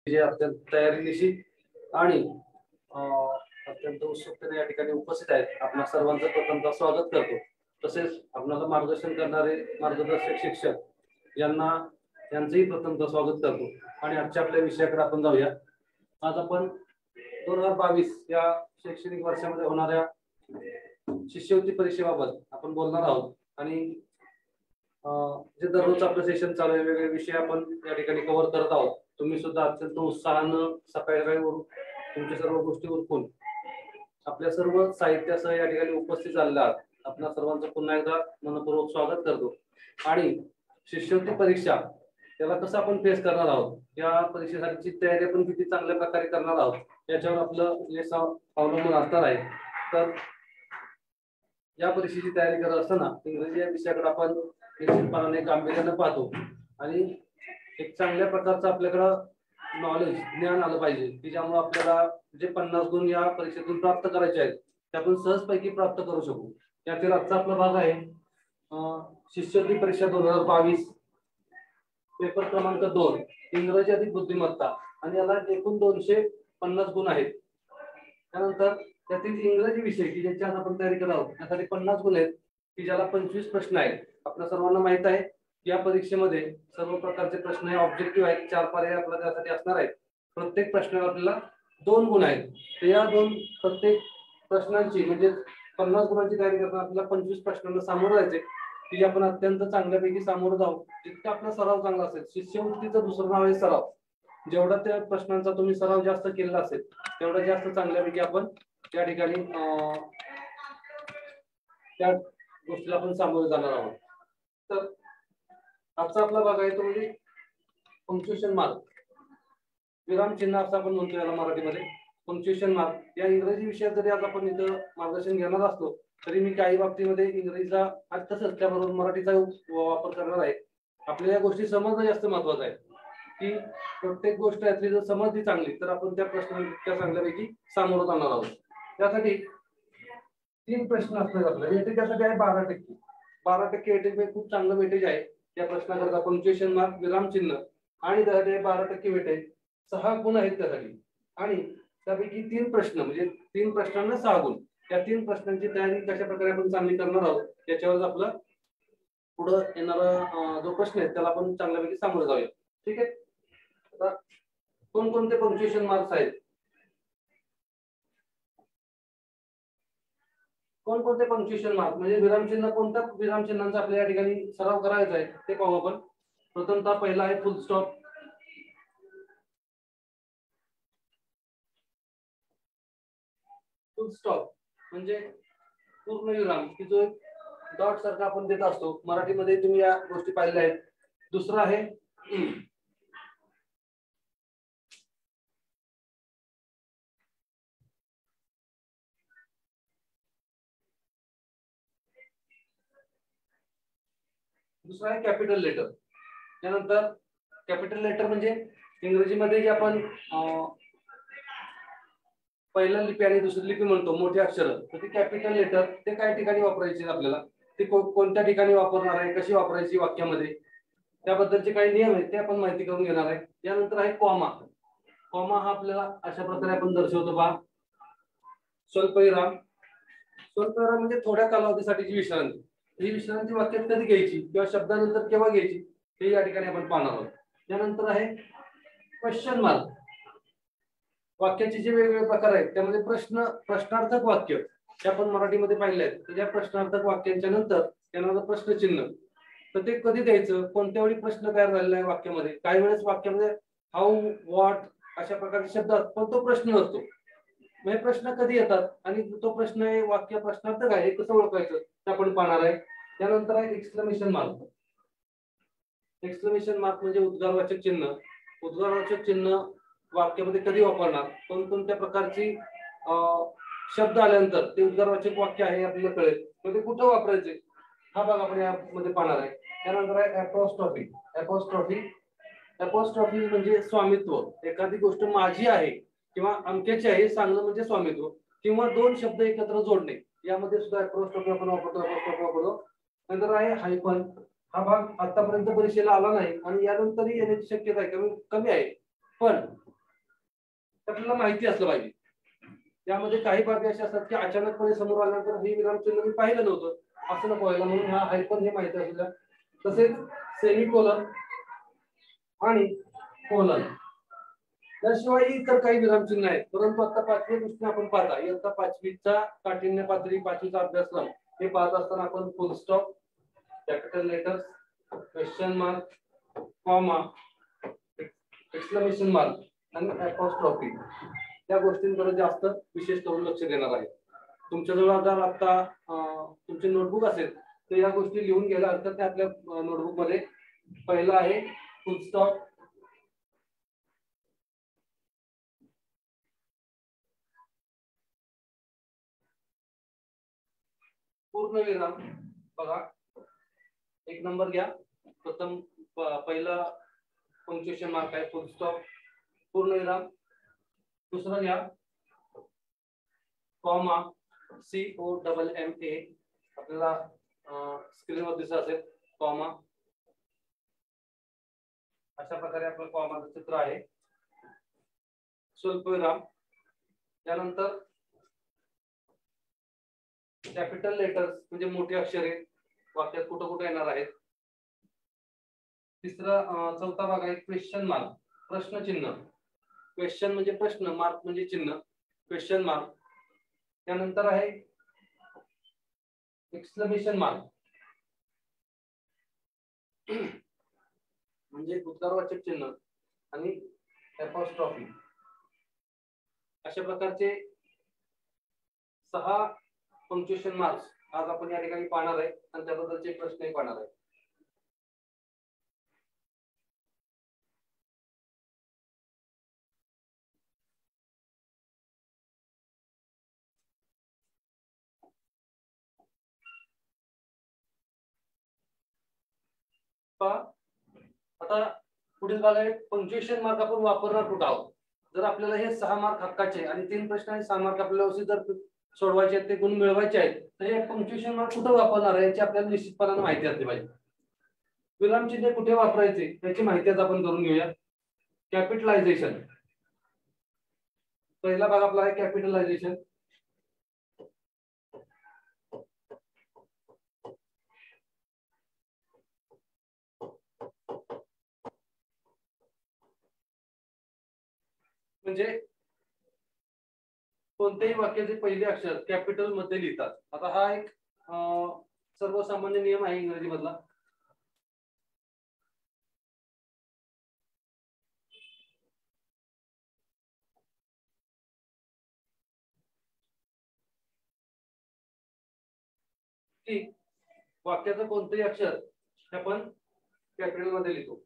जे अत्यंत तयारीनिशी आणि अत्यंत उत्सुकतेने या ठिकाणी उपस्थित आहेत. आपल्या सर्वांचं प्रथमतः स्वागत करतो. तसेच आपल्याला मार्गदर्शन करणारे मार्गदर्शक शिक्षक यांचंही प्रथमतः स्वागत करतो. आणि आजच्या आपल्या विषयाकडे आपण जाऊया. आज आपण 2022 या शैक्षणिक वर्षामध्ये होणाऱ्या शिष्यवृत्ती परीक्षेबाबत आपण बोलणार आहोत. आणि जे दररोज आपलं सेशन चालू आहे, वेगवेगळे विषय आपण या ठिकाणी कव्हर करत आहोत. तुम्ही सुद्धा अत्यंत उत्साहानं सकाळी तुमच्या सर्व गोष्टी उरकून आपल्या सर्व साहित्यासह या ठिकाणी उपस्थित झालेला आहात. आपल्या सर्वांचं पुन्हा एकदा मनपूर्वक स्वागत करतो. आणि शिष्यवृत्ती परीक्षा त्याला कसं आपण फेस करणार आहोत, या परीक्षेसाठीची तयारी आपण किती चांगल्या प्रकारे करणार आहोत याच्यावर आपलं अवलंबून असणार आहे. तर या परीक्षेची तयारी करत असताना इंग्रजी या विषयाकडे आपण निश्चितपणाने गांभीर्याने पाहतो. आणि एक चांगल्या प्रकारचं आपल्याकडं नॉलेज ज्ञान आलं पाहिजे की ज्यामुळे आपल्याला जे 50 गुण या परीक्षेतून प्राप्त करायचे आहेत ते आपण सहजपैकी प्राप्त करू शकू. यातील आजचा आपला भाग आहे शिष्यवृत्ती परीक्षा 2022 पेपर क्रमांक 2 इंग्रजी अधिक बुद्धिमत्ता. आणि याला एकूण 250 गुण आहेत. त्यानंतर त्यातील इंग्रजी विषय की ज्याची आज आपण तयारी करत आहोत त्यासाठी 50 गुण आहेत की ज्याला 25 प्रश्न आहेत. आपल्या सर्वांना माहित आहे या परीक्षेमध्ये सर्व प्रकारचे प्रश्न हे ऑब्जेक्टिव्ह आहेत. 4 पर्याय आपल्याला त्यासाठी असणार आहेत. प्रत्येक प्रश्नाला आपल्याला 2 गुण आहेत. तर या प्रत्येक प्रश्नांची म्हणजे 50 गुणांची तयारी करताना आपल्याला 25 प्रश्नांना सामोरं जायचे की आपण अत्यंत चांगल्यापैकी सामोरं जाऊ. जितका आपला सराव चांगला असेल, शिष्यवृत्तीचं दुसरं नाव आहे सराव, जेवढा त्या प्रश्नांचा तुम्ही सराव जास्त केलेला असेल तेवढा जास्त चांगल्यापैकी आपण त्या ठिकाणी त्या गोष्टीला आपण सामोरे जाणार आहोत. तर आजचा आपला भाग आहे तो म्हणजे पंक्च्युएशन मार्क, विराम चिन्ह असं आपण म्हणतो याला मराठीमध्ये. पंक्च्युएशन मार्क या इंग्रजी विषयात जरी आज आपण इथं मार्गदर्शन घेणार असलो तरी मी काही बाबतीमध्ये इंग्रजीचा आज तसंच त्याबरोबर मराठीचा वापर करणार आहे. आपल्याला या गोष्टी समजणं जास्त महत्वाचं आहे की प्रत्येक गोष्ट यातली जर समजली चांगली तर आपण त्या प्रश्नांच्या चांगल्यापैकी सामोरं जाणार आहोत. त्यासाठी 3 प्रश्न असतात आपल्याला. वेटेज यासाठी आहे 12%. 12% वेटेज खूप चांगलं वेटेज आहे त्या प्रश्नाकरता. पंक्च्युएशन मार्क, विराम चिन्ह आणि त्यासाठी 12% वेटेज, 6 गुण आहेत त्यासाठी. आणि त्यापैकी 3 प्रश्न म्हणजे 3 प्रश्नांना 6 गुण. त्या 3 प्रश्नांची तयारी कशा प्रकारे आपण चांगली करणार आहोत त्याच्यावर आपलं पुढे येणारा जो प्रश्न आहे त्याला आपण चांगल्यापैकी सामोरं जाऊया. ठीक आहे. आता कोणकोणते पंक्च्युएशन मार्क्स आहेत, कोणकोणते पंक्च्युएशन मार्क म्हणजे विरामचिन्ह, कोणत्या विरामचिन्हांचा आपल्या या ठिकाणी सराव करायचा आहे ते पाहू आपण. प्रथमतः पहिला आहे फुल स्टॉप. फुल स्टॉप म्हणजे पूर्णविराम की जो डॉट सारखा आपण देत असतो. मराठीमध्ये तुम्ही या गोष्टी पाहिल्या आहेत. दुसरा आहे कॅपिटल लेटर. त्यानंतर कॅपिटल लेटर म्हणजे इंग्रजीमध्ये जे आपण पहिला लिपी आणि दुसरी लिपी म्हणतो मोठी अक्षर, तर ती कॅपिटल लेटर ते काय ठिकाणी वापरायची आपल्याला, ते कोणत्या ठिकाणी वापरणार आहे, कशी वापरायची वाक्यामध्ये, त्याबद्दलचे काही नियम आहेत ते आपण माहिती करून घेणार आहे. यानंतर आहे कॉमा. कॉमा हा आपल्याला अशा प्रकारे आपण दर्शवतो पहा. स्वल्पविराम. स्वल्पविराम म्हणजे थोड्या कालावधीसाठीची विश्रांती. ही विश्रांती वाक्यात कधी घ्यायची किंवा शब्दानंतर केव्हा घ्यायची हे या ठिकाणी आपण पाहणार आहोत. त्यानंतर आहे क्वेश्चन मार्क. वाक्याचे जे वेगवेगळे प्रकार आहेत त्यामध्ये प्रश्नार्थक वाक्य जे आपण मराठीमध्ये पाहिले आहेत, तर या प्रश्नार्थक वाक्यांच्या नंतर त्यांना प्रश्नचिन्ह. तर ते कधी द्यायचं, कोणत्या वेळी प्रश्न तयार झालेला आहे वाक्यामध्ये. काही वेळेस वाक्यामध्ये हाऊ, व्हॉट अशा प्रकारचे शब्द असतात पण तो प्रश्न असतो. म्हणजे प्रश्न कधी येतात आणि तो प्रश्न हे वाक्य प्रश्नार्थक आहे कसं ओळखायचं ते आपण पाहणार आहे. त्यानंतर आहे एक्सक्लेमेशन मार्क. एक्सक्लेमेशन मार्क म्हणजे उद्गारवाचक चिन्ह. उद्गारवाचक चिन्ह वाक्यामध्ये कधी वापरणार, कोणकोणत्या प्रकारची शब्द आल्यानंतर ते उद्गारवाचक वाक्य आहे आपल्याला कळेल, तर ते कुठं वापरायचे हा भाग आपण यामध्ये पाहणार आहे. त्यानंतर आहे अपॉस्ट्रॉफी. अपॉस्ट्रॉफी म्हणजे स्वामित्व. एखादी गोष्ट माझी आहे किंवा अमक्याची आहे सांगणं म्हणजे स्वामित्व, किंवा 2 शब्द एकत्र जोडणे, यामध्ये सुद्धा अपॉस्ट्रॉफी आपण वापरतो. नंतर आहे हायफन. हा भाग आतापर्यंत परीक्षेला आला नाही आणि यानंतरही येण्याची शक्यता आहे कमी आहे, पण आपल्याला माहिती असलं पाहिजे. यामध्ये काही बाबी अशा असतात की अचानकपणे समोर आल्यानंतर हे विरामचिन्ह मी पाहिलं नव्हतं असं नको व्हायला, म्हणून हा हायफन हे माहिती असू द्या. तसेच सेमिकोलन आणि कोलन त्याशिवाय इतर काही विरामचिन्ह आहेत, परंतु आता 5वी गोष्टी आपण पाहता. इयत्ता 5वीचा काठिण्य पातळी 5वीचा अभ्यासक्रम हे पाहत असताना आपण फुल stop, capital letters, question mark, comma, exclamation mark आणि अपॉस्ट्रॉफी या गोष्टींकडे जास्त विशेष करून लक्ष देणार आहे. तुमच्याजवळ जर आता तुमचे नोटबुक असेल तर या गोष्टी लिहून घ्यायला हरकत नाही. आपल्या नोटबुक मध्ये पहिला आहे फुल स्टॉप, पूर्णविराम. बघा 1 नंबर घ्या. प्रथम पहिला पंक्च्युएशन मार्क आहे फुल स्टॉप, पूर्णविराम. दुसरा घ्या कॉमा, COMMA, आपल्याला स्क्रीनवर दिसत असेल कॉमा. अशा प्रकारे आपलं कॉमाचं चित्र आहे. स्वल्पविराम. त्यानंतर कॅपिटल लेटर्स म्हणजे मोठी अक्षरे वाक्यात कुठं कुठे येणार आहेत. चौथा भाग आहे क्वेश्चन मार्क, प्रश्नचिन्ह. क्वेश्चन म्हणजे प्रश्न, मार्क म्हणजे चिन्ह, क्वेश्चन मार्क. त्यानंतर आहे एक्सक्लेमेशन मार्क म्हणजे उद्गारवाचक चिन्ह आणि अपॉस्ट्रॉफी. अशा प्रकारचे 6 पंक्च्युएशन मार्क्स आज आपण या ठिकाणी पाहणार आहे आणि त्याबद्दलचे प्रश्नही पाहणार आहे. आता पुढील भाग आहे पंक्च्युएशन मार्क आपण वापरणार कुठं आहोत. जर आपल्याला हे 6 मार्क हक्काचे आणि 3 प्रश्न आणि 6 मार्क आपल्याला जर सोडवायचे आहेत, ते गुण मिळवायचे आहेत, तर हे पंक्च्युएशन मार्क कुठं वापरणार आहे याची आपल्याला निश्चितपणाने माहिती असली पाहिजे. विरामचिन्ह कुठे वापरायचे याची माहिती आज आपण करून घेऊया. कॅपिटलायझेशन पहिला भाग आपला आहे कॅपिटलायझेशन. म्हणजे कोणत्याही वाक्याचे पहिले अक्षर कॅपिटल मध्ये लिहितात. आता हा एक सर्वसामान्य नियम आहे इंग्रजी मधला. की वाक्याचं कोणतेही अक्षर आपण कॅपिटल मध्ये लिहितो.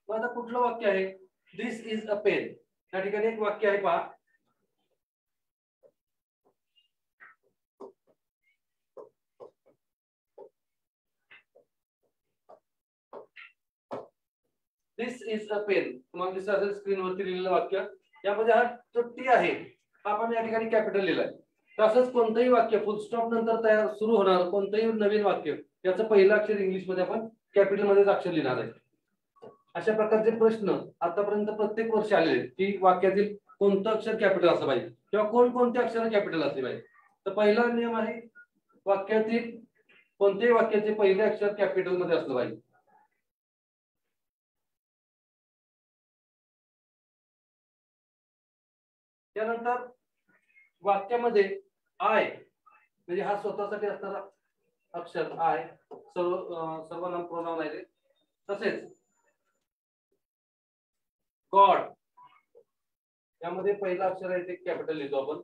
आता कुठलं वाक्य आहे, दिस इज अ पेन. त्या ठिकाणी एक वाक्य आहे पहा. दिस इज अ पेन तुम्हाला दिसत असेल स्क्रीनवरती लिहिलेलं वाक्य. यामध्ये हा जो टी आहे हा आपण या ठिकाणी कॅपिटल लिहिलाय. तसंच कोणतंही वाक्य फुल स्टॉप नंतर तयार सुरू होणार कोणतंही नवीन वाक्य याचं पहिलं अक्षर इंग्लिश मध्ये आपण कॅपिटल मध्येच अक्षर लिहिणार आहे. अशा प्रकारचे प्रश्न आतापर्यंत प्रत्येक वर्षी आलेले की वाक्यातील कोणतं अक्षर कॅपिटल असलं पाहिजे किंवा कोणकोणते अक्षर कॅपिटल असले पाहिजे. तर पहिला नियम आहे वाक्यातील कोणत्याही वाक्याचे पहिले अक्षर कॅपिटल मध्ये असलं पाहिजे. त्यानंतर वाक्यामध्ये आय म्हणजे हा स्वतःसाठी असणारा अक्षर आय सर्वनाम प्रोनाउन आहे. तसेच गॉड यामध्ये पहिला अक्षर आहे ते कॅपिटल लिहितो आपण.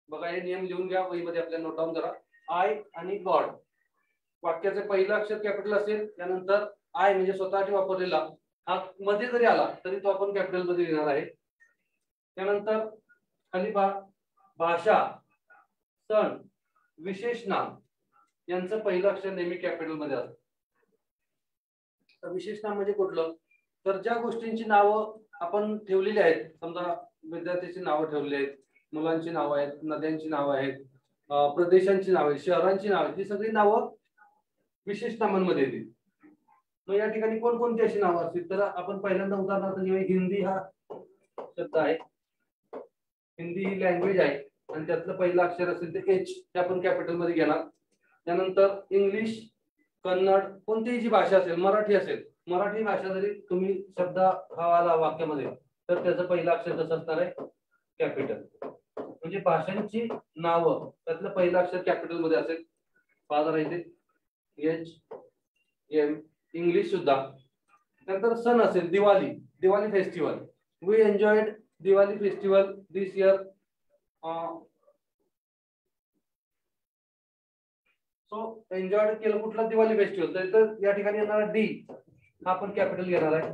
बघा हे नियम लिहून घ्या वहीमध्ये आपल्या नोट डाऊन करा. आय आणि गॉड वाक्याचे पहिलं अक्षर कॅपिटल असेल. त्यानंतर आय म्हणजे स्वतःसाठी वापरलेला हा मध्ये जरी आला तरी तो आपण कॅपिटल मध्ये लिहिणार आहे. त्यानंतर खाली भाषा, सण, विशेष नाम यांचं पहिलं अक्षर नेहमी कॅपिटल मध्ये असतं. तर विशेष नाम म्हणजे कुठलं, तर ज्या गोष्टींची नावं आपण ठेवलेली आहेत, समजा विद्यार्थ्यांची नावं ठेवलेली आहेत, मुलांची नावं आहेत, नद्यांची नावं आहेत, प्रदेशांची नावे, शहरांची नावे, ही सगळी नावं विशेष नामांमध्ये येतील. मग या ठिकाणी कोणकोणती अशी नावं असतील, तर आपण पहिल्यांदा उदाहरणार्थ घेऊया. हिंदी हा शब्द आहे. हिंदी ही लँग्वेज आहे आणि त्यातलं पहिलं अक्षर असेल ते एच, ते आपण कॅपिटल मध्ये घेणार. त्यानंतर इंग्लिश, कन्नड, कोणतीही जी भाषा असेल, मराठी असेल, मराठी भाषा जरी तुम्ही शब्द हा आला वाक्यामध्ये, तर त्याचं पहिलं अक्षर कसं असणार आहे, कॅपिटल. म्हणजे भाषांची नावं त्यातलं पहिलं अक्षर कॅपिटल मध्ये असेल. पाहता राहायचे एच एम. इंग्लिश सुद्धा. नंतर सण असेल, Diwali, Diwali festival. We enjoyed Diwali festival this year. So enjoy केलं कुठला, दिवाळी फेस्टिवल, तर या ठिकाणी येणार डी, हा आपण कॅपिटल घेणार आहे.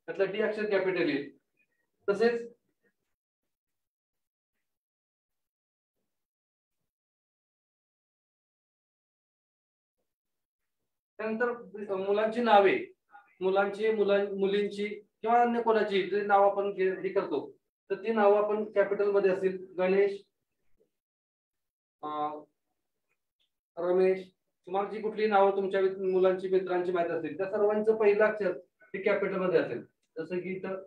त्यातलं डी अक्षर कॅपिटल येईल. तसेच त्यानंतर मुलांची नावे, मुलींची किंवा अन्य कोणाची जी नाव आपण हे करतो, तर ती नावं आपण कॅपिटल मध्ये असतील. गणेश, रमेश, तुम्हाला जी कुठली नावं तुमच्या मुलांची, मित्रांची माहिती असतील, त्या सर्वांचं पहिलं अक्षर हे कॅपिटल मध्ये असेल. जसं की इथं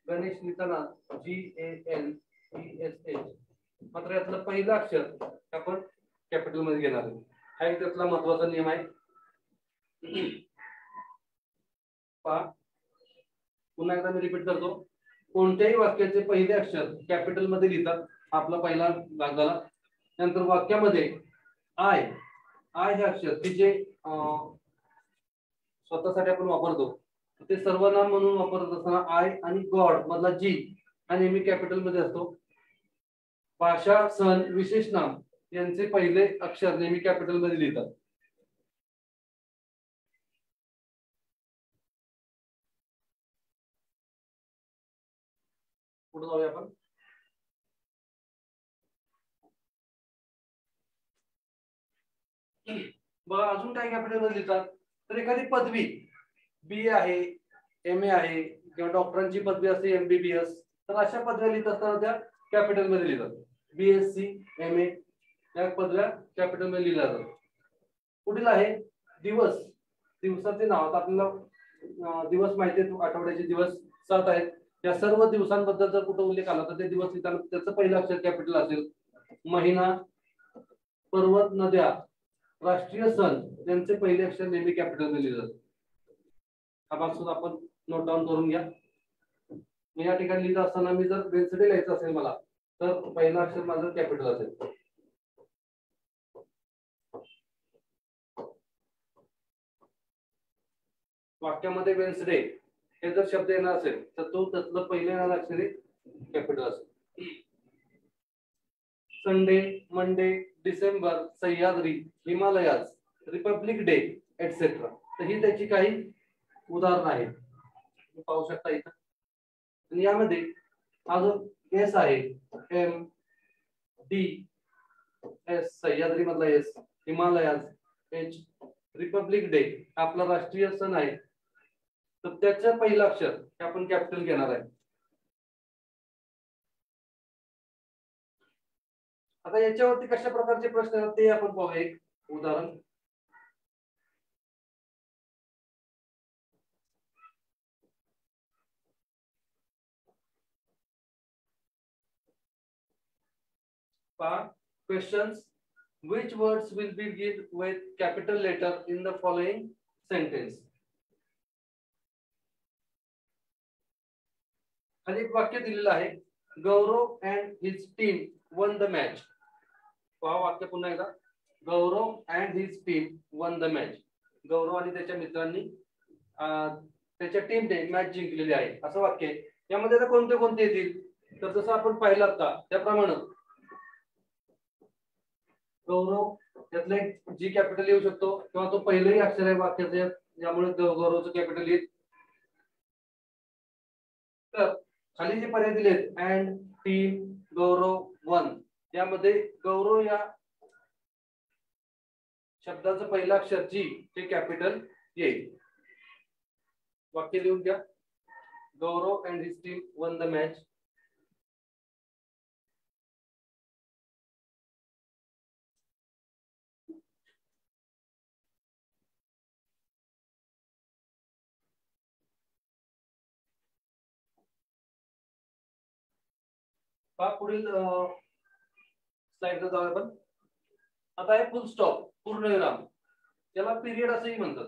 गणेश लिहिताना GANESH, मात्र यातलं पहिलं अक्षर आपण कॅपिटल मध्ये घेणार आहे. हा एक त्यातला महत्वाचा नियम आहे. पुन्हा एकदा मी रिपीट करतो. कोणत्याही वाक्याचे पहिले अक्षर कॅपिटल मध्ये लिहितात, आपला पहिला भाग झाला. नंतर वाक्यामध्ये आय हे अक्षर की जे स्वतःसाठी आपण वापरतो, ते सर्वनाम म्हणून वापरत असताना आय आणि गॉड मधला जी हा नेहमी कॅपिटल मध्ये असतो. भाषा, सण, विशेष नाम यांचे पहिले अक्षर नेहमी कॅपिटल मध्ये लिहितात. पुढे जाऊया आपण. बघा अजून काय कॅपिटल मध्ये लिहितात, तर एखादी पदवी, BA आहे, MA आहे, किंवा डॉक्टरांची पदवी असते MBBS, तर अशा पदव्या लिहित असताना त्या कॅपिटल मध्ये लिहितात. BSc, MA या पदव्या कॅपिटल मध्ये लिहिल्या जातात. पुढील आहे दिवस, दिवसाचे नाव. आता आपल्याला दिवस माहिती आहेत, आठवड्याचे दिवस 7 आहेत. या सर्व दिवसांबद्दल जर कुठे उल्लेख आला तर ते दिवस लिहिताना त्याचं पहिलं अक्षर कॅपिटल असेल. महिना, पर्वत, नद्या, राष्ट्रीय सण यांचे पहिले अक्षर नेहमी कॅपिटल मध्ये लिहिले जातात. हा भाग सुद्धा आपण नोट डाऊन करून घ्या. मी या ठिकाणी लिहित असताना मी जर वेन्सडे लिहायचं असेल मला, तर पहिला अक्षर माझं कॅपिटल असेल. वाक्यामध्ये वेन्सडे हे जर शब्द येणार असेल तर तो त्यातलं पहिलं येणार अक्षर कॅपिटल असेल. Sunday, Monday, December, Sahyadri, Himalayas, Republic day etcetera. तर ही त्याची काही उदाहरणं आहेत, पाहू शकता इथं. आणि यामध्ये हा जो एस आहे, MDS, सह्याद्री मधला S, Himalayas H, Republic day आपला राष्ट्रीय सण आहे, तर त्याचं पहिलं अक्षर हे आपण कॅपिटल घेणार आहे. आता याच्यावरती कशा प्रकारचे प्रश्न आहेत ते आपण पाहूया. एक उदाहरण, questions, which words will begin with capital letter in the following sentence? खाली एक वाक्य दिलेलं आहे, Gaurav and his team won the match. पहा वाक्य पुन्हा एकदा, Gaurav and his team won the match. Gaurav आणि त्याच्या मित्रांनी त्याच्या टीमने मॅच जिंकलेली आहे, असं वाक्य आहे. यामध्ये आता कोणते कोणते येतील, तर जसं आपण पाहिलं आता त्याप्रमाणे गौरव त्यातले जी कॅपिटल येऊ शकतो, किंवा तो पहिलंही अक्षर आहे वाक्याचे, यामुळे गौरवचं कॅपिटल येईल. तर खाली जे पर्याय दिलेत अँड, टीम, गौरव, वन, यामध्ये गौरव या शब्दाचं पहिलं अक्षर जी हे कॅपिटल येईल. वाक्य लिहून घ्या, Gaurav and his team won the match. पुढील स्लाइडला जाऊया आपण. आता आहे फुल स्टॉप, पूर्णविराम, त्याला पिरियड असंही म्हणतात.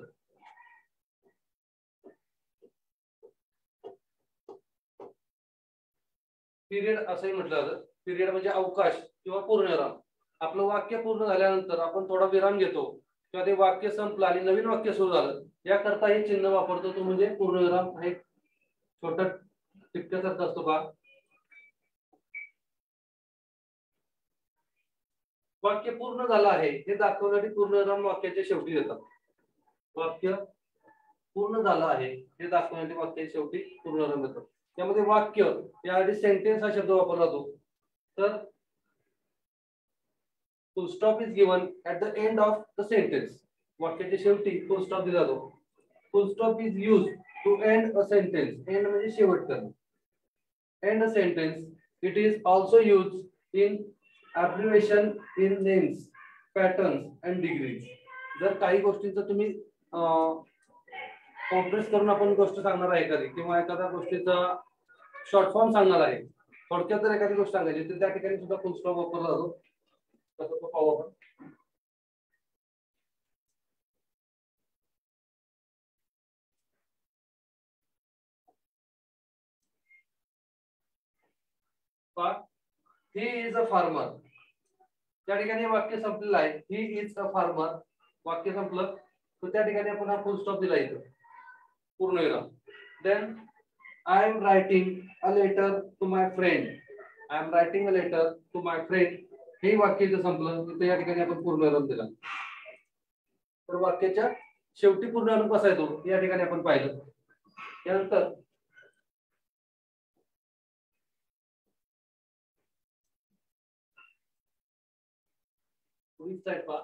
पिरियड असंही म्हटलं जातं. पिरियड म्हणजे अवकाश किंवा पूर्णविराम. आपलं वाक्य पूर्ण झाल्यानंतर आपण थोडा विराम घेतो किंवा ते वाक्य संपलं आणि नवीन वाक्य सुरू झालं, याकरता हे चिन्ह वापरतो, तो म्हणजे पूर्णविराम. हे छोटा टिपक्यासारखा असतो का. वाक्य पूर्ण झालं आहे हे दाखवण्यासाठी पूर्णविराम वाक्याच्या शेवटी देतात. वाक्य पूर्ण झालं आहे हे दाखवण्यासाठी वाक्याच्या शेवटी पूर्णविराम देतात. त्यामध्ये वाक्य याआधी सेंटेन्स हा शब्द वापरला जातो. तर full stop is given at the end of the sentence. वाक्याच्या शेवटी फुल स्टॉप दिला जातो. Full stop is used to end a sentence. End म्हणजे शेवट करणे. End a sentence. It is also used in abbreviation in names, patterns and degrees. जर काही गोष्टींचं तुम्ही कॉम्प्रेस करून आपण गोष्ट सांगणार आहे एखादी, किंवा एखाद्या गोष्टीचा शॉर्ट फॉर्म सांगणार आहे, थोडक्यात जर एखादी गोष्ट सांगायची तर त्या ठिकाणी सुद्धा फुल स्टॉप वापरला जातो. तसं तो पाहू आपण. He is a farmer. त्या ठिकाणी वाक्य संपलेलं आहे. ही इज अ फार्मर वाक्य संपलं, तर त्या ठिकाणी आपण हा फुल स्टॉप दिला इथं, पूर्णविराम. Then I am writing a letter to my friend. I am writing a letter to my friend. हे वाक्य इथं संपलं, तिथे या ठिकाणी आपण पूर्णविराम दिला. तर वाक्याच्या शेवटी पूर्णविराम कसा येतो या ठिकाणी आपण पाहिलं. त्यानंतर साइड पहा.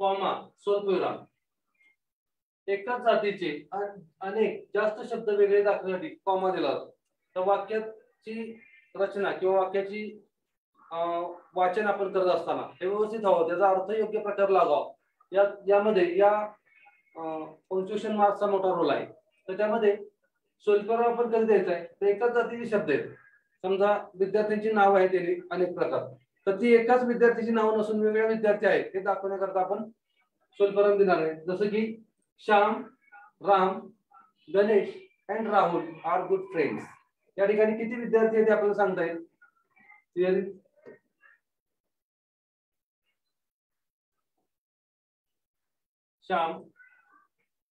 कॉमा, स्वल्पविराम. एकाच जातीचे अनेक जास्त शब्द वेगळे दाखवण्यासाठी कॉमा दिला जातो. तर वाक्याची रचना किंवा वाक्याची वाचन आपण करत असताना हे व्यवस्थित हवं, त्याचा अर्थ योग्य प्रकार लागावा, यामध्ये या पंक्च्युएशन मार्कचा मोठा रोल आहे. तर त्यामध्ये स्वल्पविराम आपण कधी द्यायचा आहे, तर एकाच जातीचे शब्द आहेत. समजा विद्यार्थ्यांची नाव आहेत त्यांनी अनेक प्रकार, तर ती एकाच विद्यार्थ्याची नाव नसून वेगवेगळे विद्यार्थी आहेत हे दाखवण्याकरता आपण स्वल्पविराम देणार आहे. जसं की Shyam, Ram, Ganesh and Rahul are good friends. या ठिकाणी किती विद्यार्थी आहेत ते आपल्याला सांगता येईल. श्याम,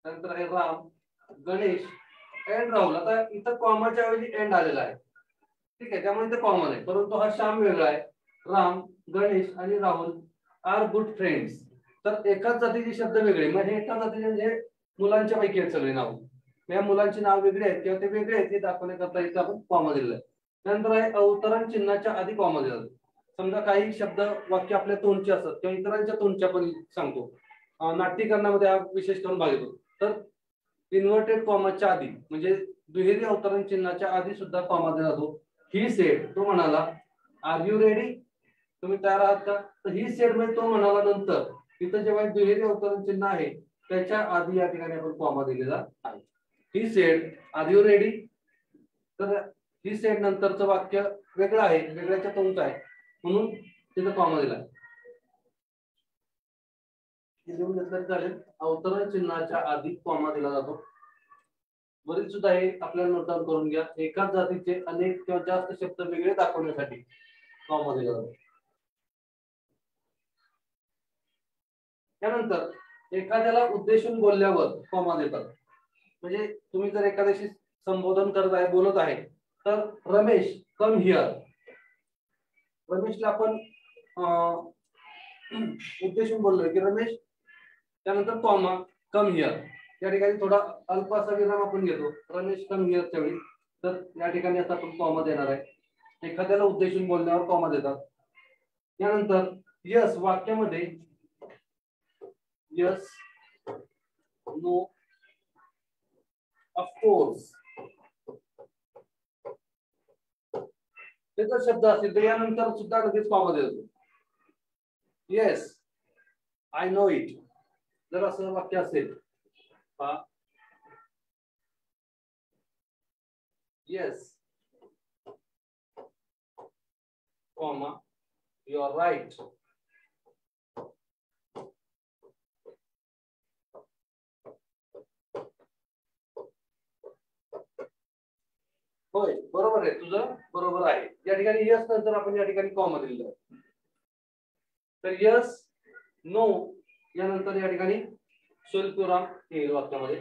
नंतर आहे राम, गणेश अँड राहुल. आता इथं कॉमाच्या ऐवजी एंड आलेला आहे, ठीक आहे, त्यामुळे इथे कॉमन आहे. परंतु हा श्याम वेगळा आहे. राम, गणेश आणि राहुल आर गुड फ्रेंड्स. तर एकाच जातीचे शब्द वेगळे, म्हणजे एकाच जातीचे म्हणजे मुलांच्या पैकी आहेत सगळे नाव. या मुलांची नाव वेगळी आहेत किंवा ते वेगळे आहेत हे दाखवण्याकरता इथं आपण कॉमा दिलेला आहे. त्यानंतर आहे अवतरण चिन्हाच्या आधी कॉमा दिला जातो. समजा काही शब्द वाक्य आपल्या तोंडचे असतात किंवा इतरांच्या तोंडच्या पण सांगतो, नाट्यकरणामध्ये हा विशेष करून भाग येतो. तर इन्व्हर्टेड कॉमाच्या आधी म्हणजे दुहेरी अवतरण चिन्हाच्या आधी सुद्धा कॉमा दिला जातो. ही सेड, तो म्हणाला. आर यू रेडी, तुम्ही तयार आहात का. तर ही सेड म्हणजे तो म्हणाला नंतर इथं जेव्हा दुहेरी अवतरण चिन्ह आहे त्याच्या आधी या ठिकाणी आपण कॉमा दिलेला आहे. He said, are you ready. तर ही सेड नंतरचं वाक्य वेगळं आहे, वेगळ्याच्या तोंडचं आहे, म्हणून तिथं कॉमा दिला. चालेल. अवतरण चिन्हाच्या आधी कॉमा दिला जातो. वरील सुद्धा हे आपल्याला नोट डाऊन करून घ्या. एकाच जातीचे अनेक किंवा जास्त शब्द वेगळे दाखवण्यासाठी कॉमा दिला जातो. त्यानंतर एखाद्याला उद्देशून बोलल्यावर कॉमा देतात. म्हणजे तुम्ही जर एखाद्याशी संबोधन करत आहे, बोलत आहे, तर रमेश कम हिअर. रमेशला आपण उद्देशून बोललोय की रमेश, त्यानंतर कॉमा कम हिअर. या ठिकाणी थोडा अल्प असा विराम आपण घेतो रमेश कम हिअरच्या वेळी. तर या ठिकाणी आता आपण कॉमा देणार आहे. एखाद्याला उद्देशून बोलण्यावर कॉमा देतात. त्यानंतर यस वाक्यामध्ये यस, नो, ऑफकोर्स हे जर शब्द असतील तर यानंतर सुद्धा लगेच कॉमा देतो. येस, आय नो इट जर असं वाक्य असेल, Yes, comma, you are right. होय, बरोबर आहे, तुझं बरोबर आहे. या ठिकाणी यस नंतर आपण या ठिकाणी कॉमा दिलेला आहे. तर यस, नो यानंतर या ठिकाणी स्वल्पविराम येईल वाक्यामध्ये.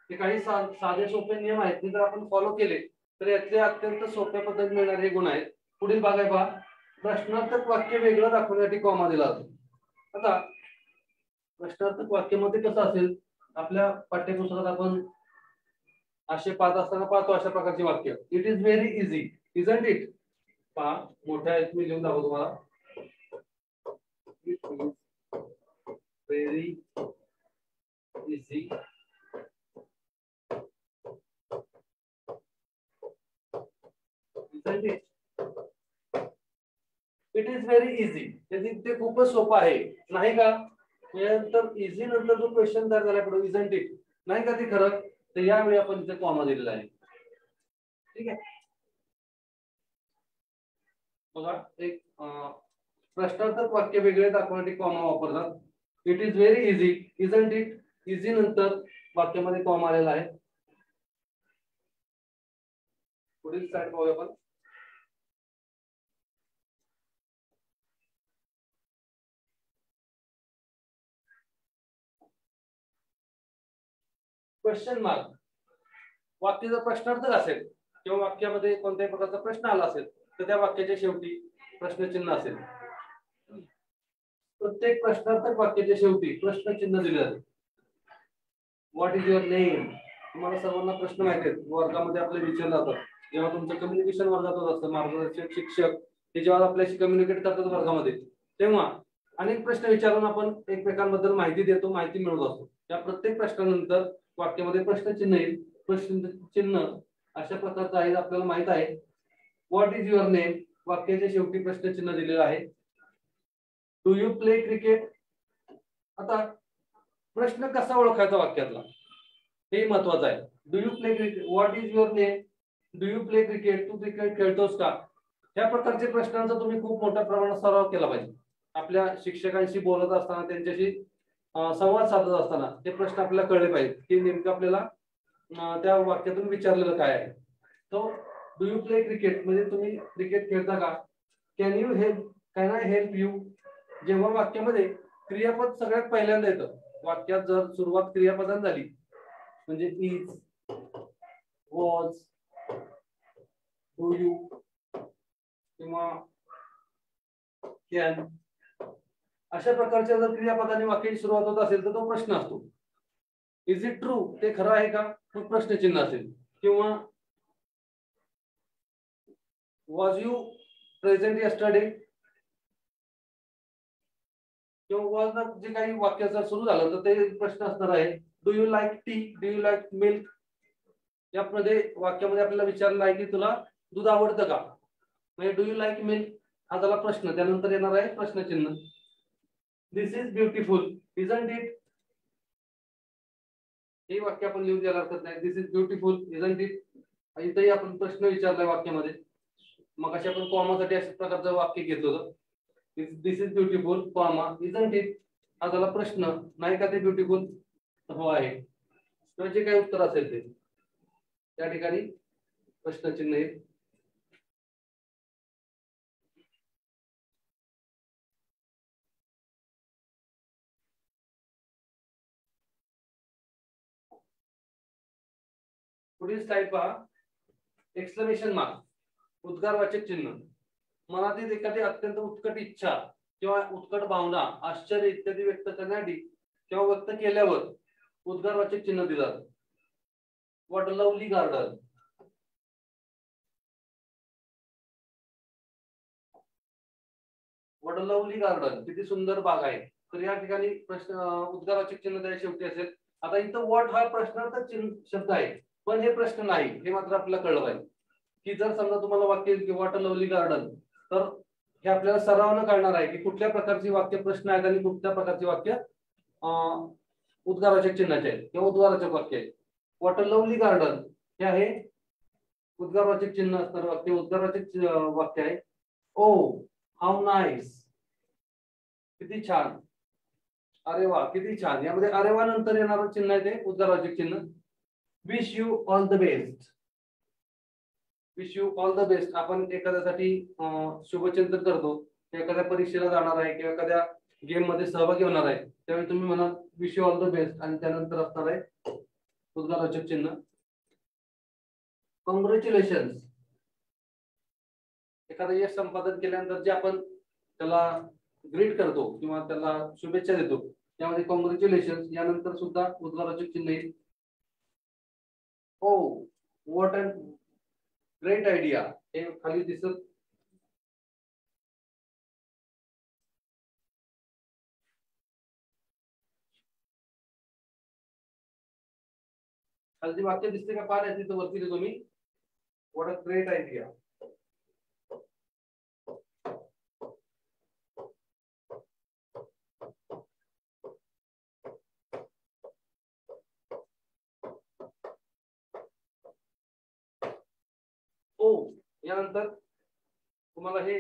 हे काही साधे सोपे नियम आहेत, ते जर आपण फॉलो केले तर यातले अत्यंत सोप्या पद्धतीने मिळणारे गुण आहेत. पुढील भाग आहे पहा, प्रश्नार्थक वाक्य वेगळं दाखवण्यासाठी कॉमा दिला जातो. आता प्रश्नार्थक वाक्यामध्ये कसं असेल, आपल्या पाठ्यपुस्तकात आपण असे पाहत असताना पाहतो अशा प्रकारचे वाक्य. It is very easy, isn't it. पहा, मोठ्या मी लिहून दाखवतो तुम्हाला. It is very easy it is very easy. ते खूपच सोपं आहे, नाही का? नंतर इझी नंतर जो क्वेश्चन तयार झाला पुढे इजंट इट, नाही का ते खरं? तर यावेळी आपण इथे कॉमा दिलेला आहे. ठीक आहे, बघा, एक प्रश्नार्थक वाक्य वेगळे दाखवण्यासाठी कॉमा वापरतात. It is very easy, isn't it. Easy नंतर वाक्यामध्ये कॉमा आलेला आहे. पुढील स्लाइड पाहूया आपण. Question mark. वाक्य जर प्रश्नार्थक असेल किंवा वाक्यामध्ये कोणत्याही प्रकारचा प्रश्न आला असेल तर त्या वाक्याच्या शेवटी प्रश्नचिन्ह असेल. प्रत्येक प्रश्नार्थक वाक्याच्या शेवटी प्रश्नचिन्ह दिले जाते. What is your name? तुम्हाला सर्वांना प्रश्न माहिती आहेत, वर्गामध्ये आपले विचारले जातात. जेव्हा तुमचं कम्युनिकेशन वर्गात होत असतं, मार्गदर्शक शिक्षक हे जेव्हा आपल्याशी कम्युनिकेट करतात वर्गामध्ये, तेव्हा अनेक प्रश्न विचारून आपण एकमेकांबद्दल माहिती देतो, माहिती मिळवत असतो. त्या प्रत्येक प्रश्नानंतर वाक्यामध्ये प्रश्नचिन्ह येईल. प्रश्नचिन्ह अशा प्रकारचं आहे, आपल्याला माहित आहे. व्हॉट इज युअर नेम वाक्याच्या शेवटी प्रश्नचिन्ह दिलेलं आहे. Do you play cricket? आता प्रश्न कसा ओळखायचा वाक्यातला हे महत्वाचं आहे. Do you play cricket, what is your name, do you play cricket, तू क्रिकेट खेळतोस का? या प्रकारचे प्रश्नांचा तुम्ही खूप मोठ्या प्रमाणात सराव केला पाहिजे. आपल्या शिक्षकांशी बोलत असताना, त्यांच्याशी संवाद साधत असताना ते प्रश्न आपल्याला कळले पाहिजे की नेमकं आपल्याला त्या वाक्यातून विचारलेलं काय आहे. तो डू यू प्ले क्रिकेट म्हणजे तुम्ही क्रिकेट खेळता का? Can you help, can I help you? जेव्हा वाक्यामध्ये क्रियापद सगळ्यात पहिल्यांदा येतं, वाक्यात जर सुरुवात क्रियापदाने झाली म्हणजे इज, वॉज, डू यू किंवा कॅन अशा प्रकारच्या जर क्रियापदाने वाक्याची सुरुवात होत असेल तर तो प्रश्न असतो. इज इट ट्रू, ते खरं आहे का? मग प्रश्नचिन्ह असेल. किंवा वॉज यू प्रेझेंट यस्टरडे, किंवा वॉज जे काही वाक्य जर सुरू झालं तर ते प्रश्न असणार आहे. Do you like tea, do you like milk? यामध्ये वाक्यामध्ये आपल्याला विचारलं आहे की तुला दूध आवडतं का? म्हणजे डू यू लाईक मिल्क हा झाला प्रश्न, त्यानंतर येणार आहे प्रश्नचिन्ह. दिस इज ब्युटिफुल, इजंट इट? हे वाक्य आपण लिहून द्यायला हरकत नाही. दिस इज ब्युटिफुल, इजंट इट? इथेही आपण प्रश्न विचारलाय वाक्यामध्ये. मग अशा आपण कॉमासाठी अशा प्रकारचं वाक्य घेतलं होतं. This is beautiful, comma, isn't it हा झाला प्रश्न, नाही का ते ब्युटिफुल? हो आहे. तर जे काही उत्तर असेल ते त्या ठिकाणी प्रश्नचिन्ह येईल. पुढील स्लाइड पहा. एक्सक्लेमेशन मार्क, उद्गारवाचक चिन्ह. मनातील एखादी अत्यंत उत्कट इच्छा किंवा उत्कट भावना, आश्चर्य इत्यादी व्यक्त करण्यासाठी किंवा व्यक्त केल्यावर उद्गारवाचक चिन्ह दिलं. What a lovely garden, what a lovely garden, किती सुंदर बाग आहे. तर या ठिकाणी प्रश्न उद्गारवाचक चिन्ह त्या शेवटी असेल. आता इथं व्हॉट हा प्रश्नार्थक शब्द आहे, पण हे प्रश्न नाही, हे मात्र आपल्याला कळलं पाहिजे की जर समजा तुम्हाला वाक्य व्हॉट अ लवली गार्डन, तर हे आपल्याला सरावानं कळणार आहे की कुठल्या प्रकारची वाक्य प्रश्न आहेत आणि कुठल्या प्रकारची वाक्य उद्गारवाचक चिन्हाचे आहेत किंवा उद्गारवाचक वाक्य आहे. व्हॉट अ लवली गार्डन हे आहे उद्गारवाचक चिन्ह असणारं वाक्य, उद्गारवाचक वाक्य आहे. ओ हाऊ नाईस, किती छान, अरे वा किती छान. यामध्ये अरे वा नंतर येणारं चिन्ह आहे ते उद्गारवाचक चिन्ह. Wish you all the best, wish you all the best. आपण एखाद्यासाठी शुभचिंतन करतो, एखाद्या परीक्षेला जाणार आहे किंवा एखाद्या गेम मध्ये सहभागी होणार आहे, त्यावेळी तुम्ही म्हणा wish you all the best आणि त्यानंतर असणार आहे उद्गारवाचक चिन्ह. कॉंग्रॅच्युलेशन्स, एखादं यश संपादन केल्यानंतर जे आपण त्याला ग्रीट करतो किंवा त्याला शुभेच्छा देतो, त्यामध्ये कॉंग्रॅच्युलेशन्स यानंतर सुद्धा उद्गारवाचक चिन्ह येईल. हो व्हॉट अन ग्रेट आयडिया, हे खाली दिसत खाली वाक्य दिसते का पाहा, तिथं वरती देतो मी. What a great idea. ओ यानंतर तुम्हाला हे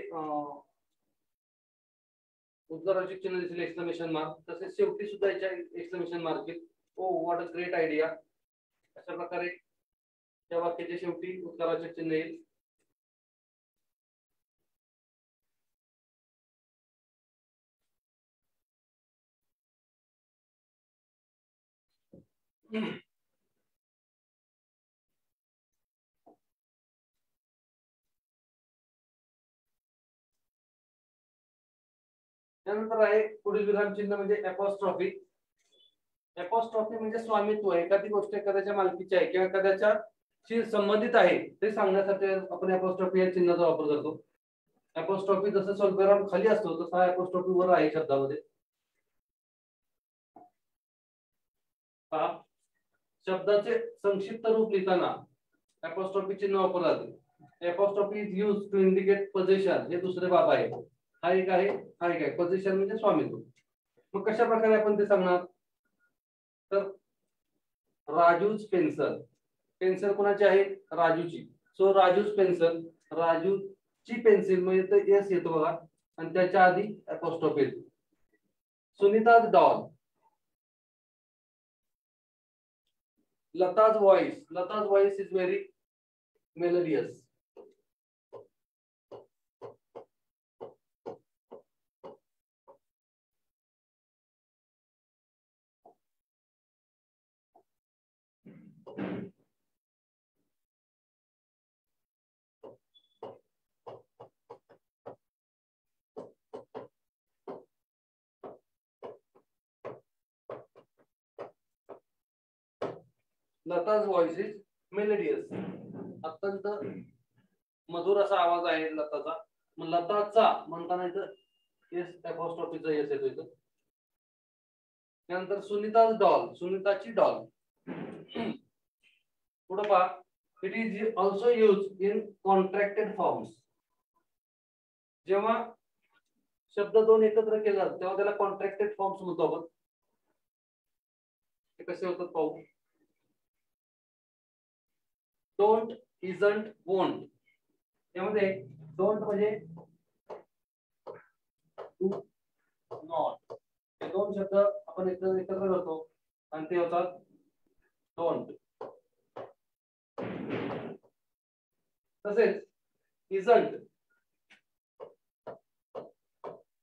उद्गारवाचक चिन्ह दिसेल एक्सक्लेमेशन मार्क, तसेच शेवटी सुद्धा याच्या एक्सक्लेमेशन मार्क येईल. ओ व्हॉट अ ग्रेट आयडिया, अशा प्रकारे त्या वाक्याच्या शेवटी उद्गारवाचक चिन्ह येईल. त्यानंतर आहे पुढील विराम चिन्ह म्हणजे अपॉस्ट्रॉफी. अपॉस्ट्रॉफी म्हणजे स्वामित्व, एखादी गोष्ट एखाद्याच्या मालकीची आहे किंवा एखाद्याच्याशी संबंधित आहे ते सांगण्यासाठी आपण अपॉस्ट्रॉफी या चिन्हाचा वापर करतो. अपॉस्ट्रॉफी जसं स्वल्पविराम खाली असतो तसा अपॉस्ट्रॉफी वर आहे शब्दामध्ये. शब्दाचे संक्षिप्त रूप लिहिताना अपॉस्ट्रॉफी चिन्ह वापरले जाते. Apostrophe is used to indicate position, हे दुसरे बाब आहे. हा एक आहे, हा एक आहे. पोझिशन म्हणजे स्वामित्व. मग कशा प्रकारे आपण ते सांगणार, तर राजूज पेन्सिल, पेन्सिल कोणाची आहे, राजूची. सो राजूज पेन्सिल, राजूची पेन्सिल म्हणजे एस येतो बघा आणि त्याच्या आधी अपॉस्ट्रॉफी येतो. Sunita's doll, Lata's voice. Lata's voice is very melodious. Lata's voice is melodious. अत्यंत मधुर असा आवाज आहे लताचा. मग लताचा म्हणताना इथं एस अपॉस्ट्रॉफीचा एस येतो इथं. त्यानंतर सुनीताज डॉल, सुनीताची डॉल. पुढे पहा, it is also use in contracted forms. जेव्हा शब्द दोन एकत्र केले जातात तेव्हा त्याला कॉन्ट्रॅक्टेड फॉर्म्स म्हणतो आपण. ते कसे होतात पाहू. Don't, isn't, won't. यामध्ये डोंट म्हणजे डू नॉट, हे दोन शब्द आपण एकत्र करतो आणि ते होतात डोंट. तसेच इजंट,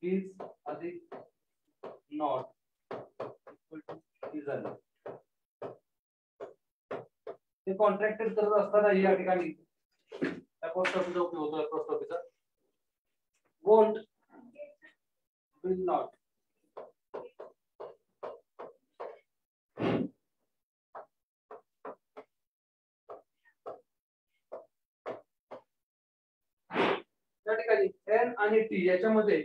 इज अधिक नॉट इक्वल टू इजंट. हे कॉन्ट्रॅक्टेड करत असताना या ठिकाणी अपॉस्ट्रॉफीचा उपयोग होतो. अपॉस्ट्रॉफीचा. Won't, will not. या ठिकाणी एन आणि टी याच्यामध्ये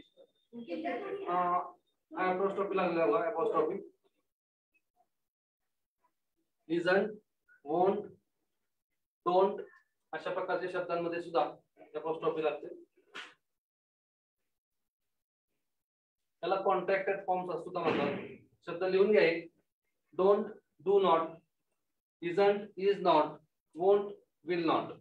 अपॉस्ट्रॉफी लागलेला बघा. अपॉस्ट्रॉफी, इजंट, वोंट, डोंट अशा प्रकारच्या शब्दांमध्ये सुद्धा अपॉस्ट्रॉफी लागते. त्याला कॉन्ट्रॅक्टेड फॉर्म्स सुद्धा म्हणतात. शब्द लिहून घ्या. Don't, do not, isn't, is not, won't, will not.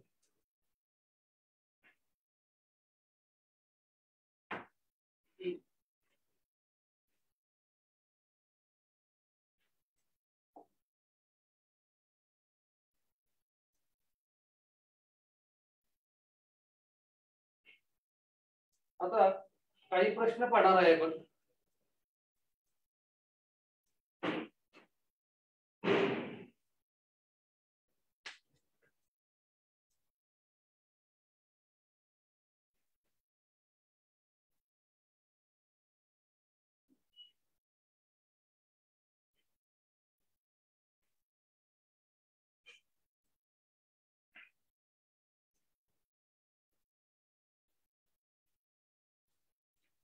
आता काही प्रश्न पडणार आहे आपण.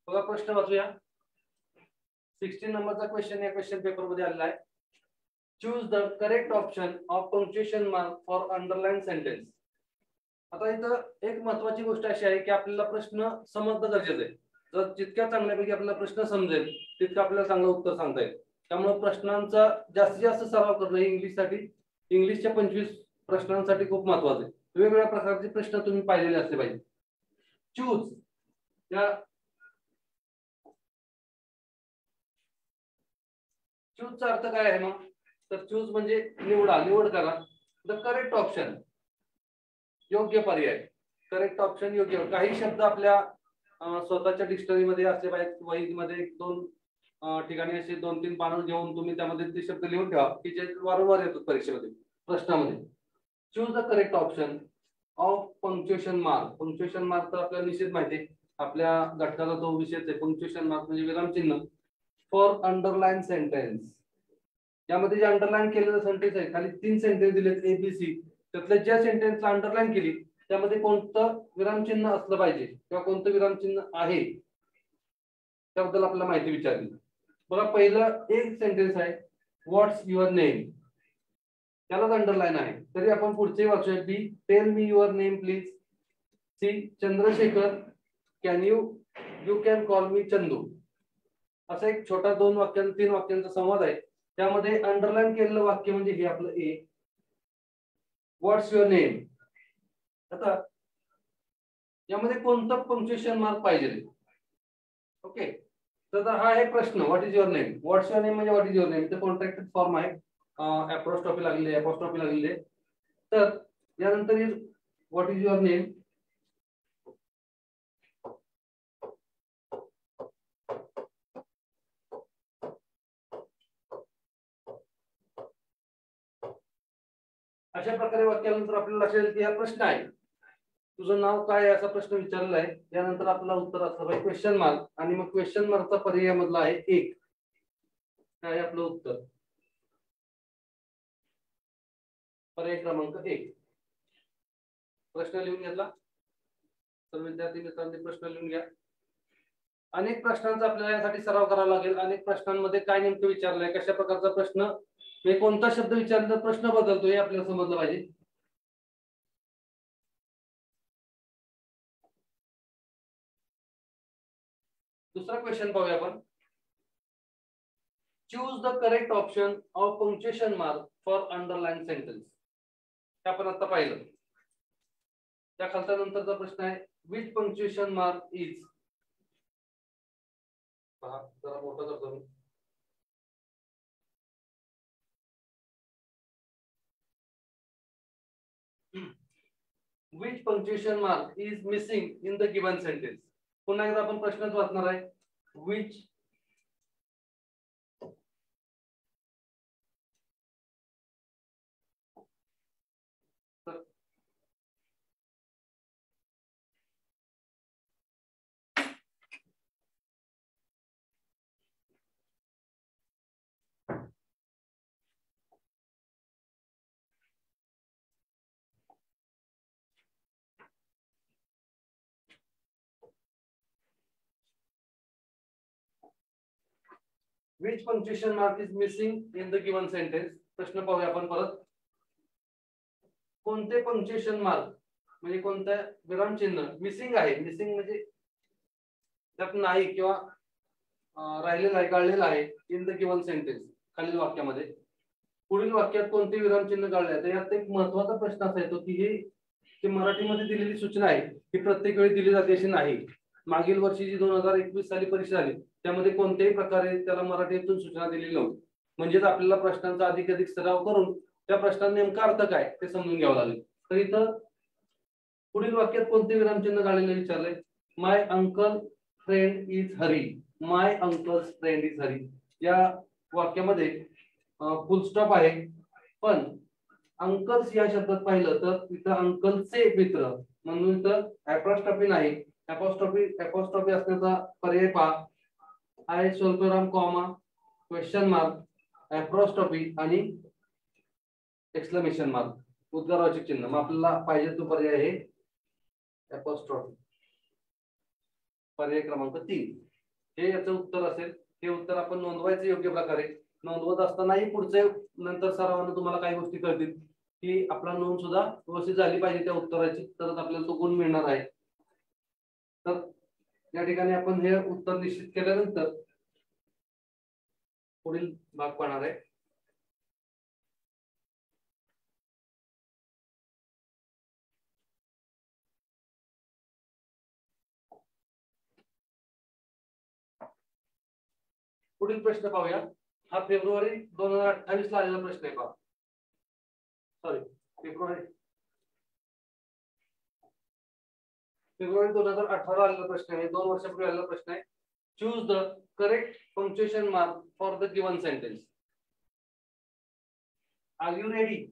बघा प्रश्न वाचूया. 16 नंबरचा क्वेश्चन या क्वेश्चन पेपर मध्ये आलेला आहे. Choose the correct option of punctuation mark for underline sentence. आता इथं एक महत्वाची गोष्ट अशी आहे की आपल्याला प्रश्न समजणं गरजेचं आहे. जर जितक्या चांगल्यापैकी आपल्याला प्रश्न समजेल तितकं आपल्याला चांगलं उत्तर सांगता येईल. त्यामुळे प्रश्नांचा जास्तीत जास्त सराव करणं इंग्लिशसाठी, इंग्लिशच्या 25 प्रश्नांसाठी खूप महत्वाचं आहे. वेगवेगळ्या प्रकारचे प्रश्न तुम्ही पाहिलेले असले पाहिजे. चूज या चूजचा अर्थ काय आहे मग? तर चूज म्हणजे निवडा, निवड करा. द करेक्ट ऑप्शन, योग्य पर्याय. करेक्ट ऑप्शन योग्य. काही शब्द आपल्या स्वतःच्या डिक्शनरी मध्ये असले पाहिजेत. वहीमध्ये 1-2 ठिकाणी असे 2-3 पानं घेऊन तुम्ही त्यामध्ये ते शब्द लिहून ठेवा की जे वारंवार येतात परीक्षेमध्ये, प्रश्नामध्ये. Choose the correct option of punctuation mark. Punctuation mark तर आपल्याला निश्चित माहिती आहे, आपल्या घटकाचा तो विषयच आहे. पंक्च्युएशन मार्क म्हणजे विरामचिन्ह फॉर अंडरलाइन सेंटेन्स. यामध्ये जे अंडरलाइन केलेलं सेंटेन्स आहे, खाली 3 सेंटेन्स दिलेत ABC. त्यातल्या ज्या सेंटेन्सला अंडरलाइन केली त्यामध्ये कोणतं विरामचिन्ह असलं पाहिजे किंवा कोणतं विरामचिन्ह आहे त्याबद्दल आपल्याला माहिती विचारली. बघा पहिलं एक सेंटेन्स आहे, व्हॉट्स युअर नेम. त्यालाच अंडरलाइन आहे. तरी आपण पुढचे वाचूया. B, tell me your name please. C, Chandrashekhar, can you can call me Chandu. असा एक छोटा 2 वाक्यांचा 3 वाक्यांचा संवाद आहे. त्यामध्ये अंडरलाइन केलेलं वाक्य म्हणजे हे आपलं ए, व्हॉट्स युअर नेम. आता यामध्ये कोणतं पंक्च्युएशन मार्क पाहिजे? ओके, तर हा आहे प्रश्न. What is your name. What's your name म्हणजे व्हॉट इज युअर नेम. ते कॉन्ट्रॅक्टेड फॉर्म आहे. अपोस्ट्रॉफी लागलेली आहे. तर यानंतर व्हॉट इज युअर नेम. अशा प्रकारे वाक्यानंतर आपल्याला लक्षात येईल की हा प्रश्न आहे. तुझं नाव काय असा प्रश्न विचारलेला आहे. त्यानंतर आपला उत्तर असलं पाहिजे क्वेश्चन मार्क. आणि मग क्वेश्चन मार्कचा पर्याय मधला आहे 1. काय आपलं उत्तर? पर्याय क्रमांक 1. प्रश्न लिहून घेतला तर विद्यार्थी मित्रांनी प्रश्न लिहून घ्या. अनेक प्रश्नांचा आपल्याला यासाठी सराव करावा लागेल. अनेक प्रश्नांमध्ये काय नेमकं विचारलंय, कशा प्रकारचा प्रश्न, कोणता शब्द विचारला तर प्रश्न बदलतो हे आपल्याला समजलं पाहिजे. दुसरा क्वेश्चन पाहूया आपण. Choose the correct option of punctuation mark for underline sentence. हे आपण आता पाहिलं. त्या खालचा नंतरचा प्रश्न आहे, विच पंक्च्युएशन मार्क इज. पहा जरा मोठा करतो मी. Which punctuation mark is missing in the given sentence. पुन्हा एकदा आपण प्रश्नच वाचणार आहे. Which which punctuation mark is missing in the given sentence. प्रश्न पाहूया आपण परत. कोणते पंक्च्युएशन मार्क म्हणजे कोणतं विरामचिन्ह मिसिंग आहे. मिसिंग म्हणजे त्यात नाही किंवा राहिलेला आहे, गाळलेला आहे इन द गिवन सेंटेन्स खालील वाक्यामध्ये. पुढील वाक्यात कोणते विरामचिन्ह गाळले आहे? तर यात एक महत्वाचा प्रश्न असा येतो की ही जी मराठीमध्ये दिलेली सूचना आहे ही प्रत्येक वेळी दिली जाते अशी नाही. मागील वर्षी जी 2021 साली परीक्षा झाली त्यामध्ये कोणत्याही प्रकारे त्याला मराठीतून सूचना दिलेली नव्हती. म्हणजेच आपल्याला प्रश्नांचा अधिक सराव करून त्या प्रश्नांचा नेमका अर्थ काय ते समजून घ्यावं लागेल. तर इथं पुढील वाक्यात कोणते विरामचिन्ह गाळलेले विचारले? My uncle friend is Hari. My uncle's friend is Hari या वाक्यामध्ये फुल स्टॉप आहे, पण अंकल्स या शब्दात पाहिलं तर इथं अंकलचे मित्र म्हणून तर ऍपॉस्ट्रॉफी नाही. ऍपॉस्ट्रॉफी असण्याचा पर्याय पहा. आय स्वल्पविराम कॉमा क्वेश्चन मार्क ऍपॉस्ट्रॉफी आणि एक्सक्लेमेशन मार्क उद्गारवाचक चिन्ह. मग आपल्याला पाहिजे तो पर्याय आहे ऍपॉस्ट्रॉफी, पर्याय क्रमांक 3 हे याचं उत्तर असेल. हे उत्तर आपण नोंदवायचं योग्य प्रकारे. नोंदवत असतानाही पुढचे नंतर सरावाने तुम्हाला काही गोष्टी कळतील की आपला नोंद सुद्धा व्यवस्थित झाली पाहिजे त्या उत्तराची, तरच आपल्याला तो गुण मिळणार आहे. तर या ठिकाणी आपण हे उत्तर निश्चित केल्यानंतर पुढील भाग पाहणार आहे. पुढील प्रश्न पाहूया. हा फेब्रुवारी 2028 ला आलेला प्रश्न आहे. पहा, सॉरी फेब्रुवारी 2018 आलेला प्रश्न आहे. 2 वर्षापूर्वी आलेला प्रश्न आहे. Choose the correct punctuation mark for the given sentence. Are you ready?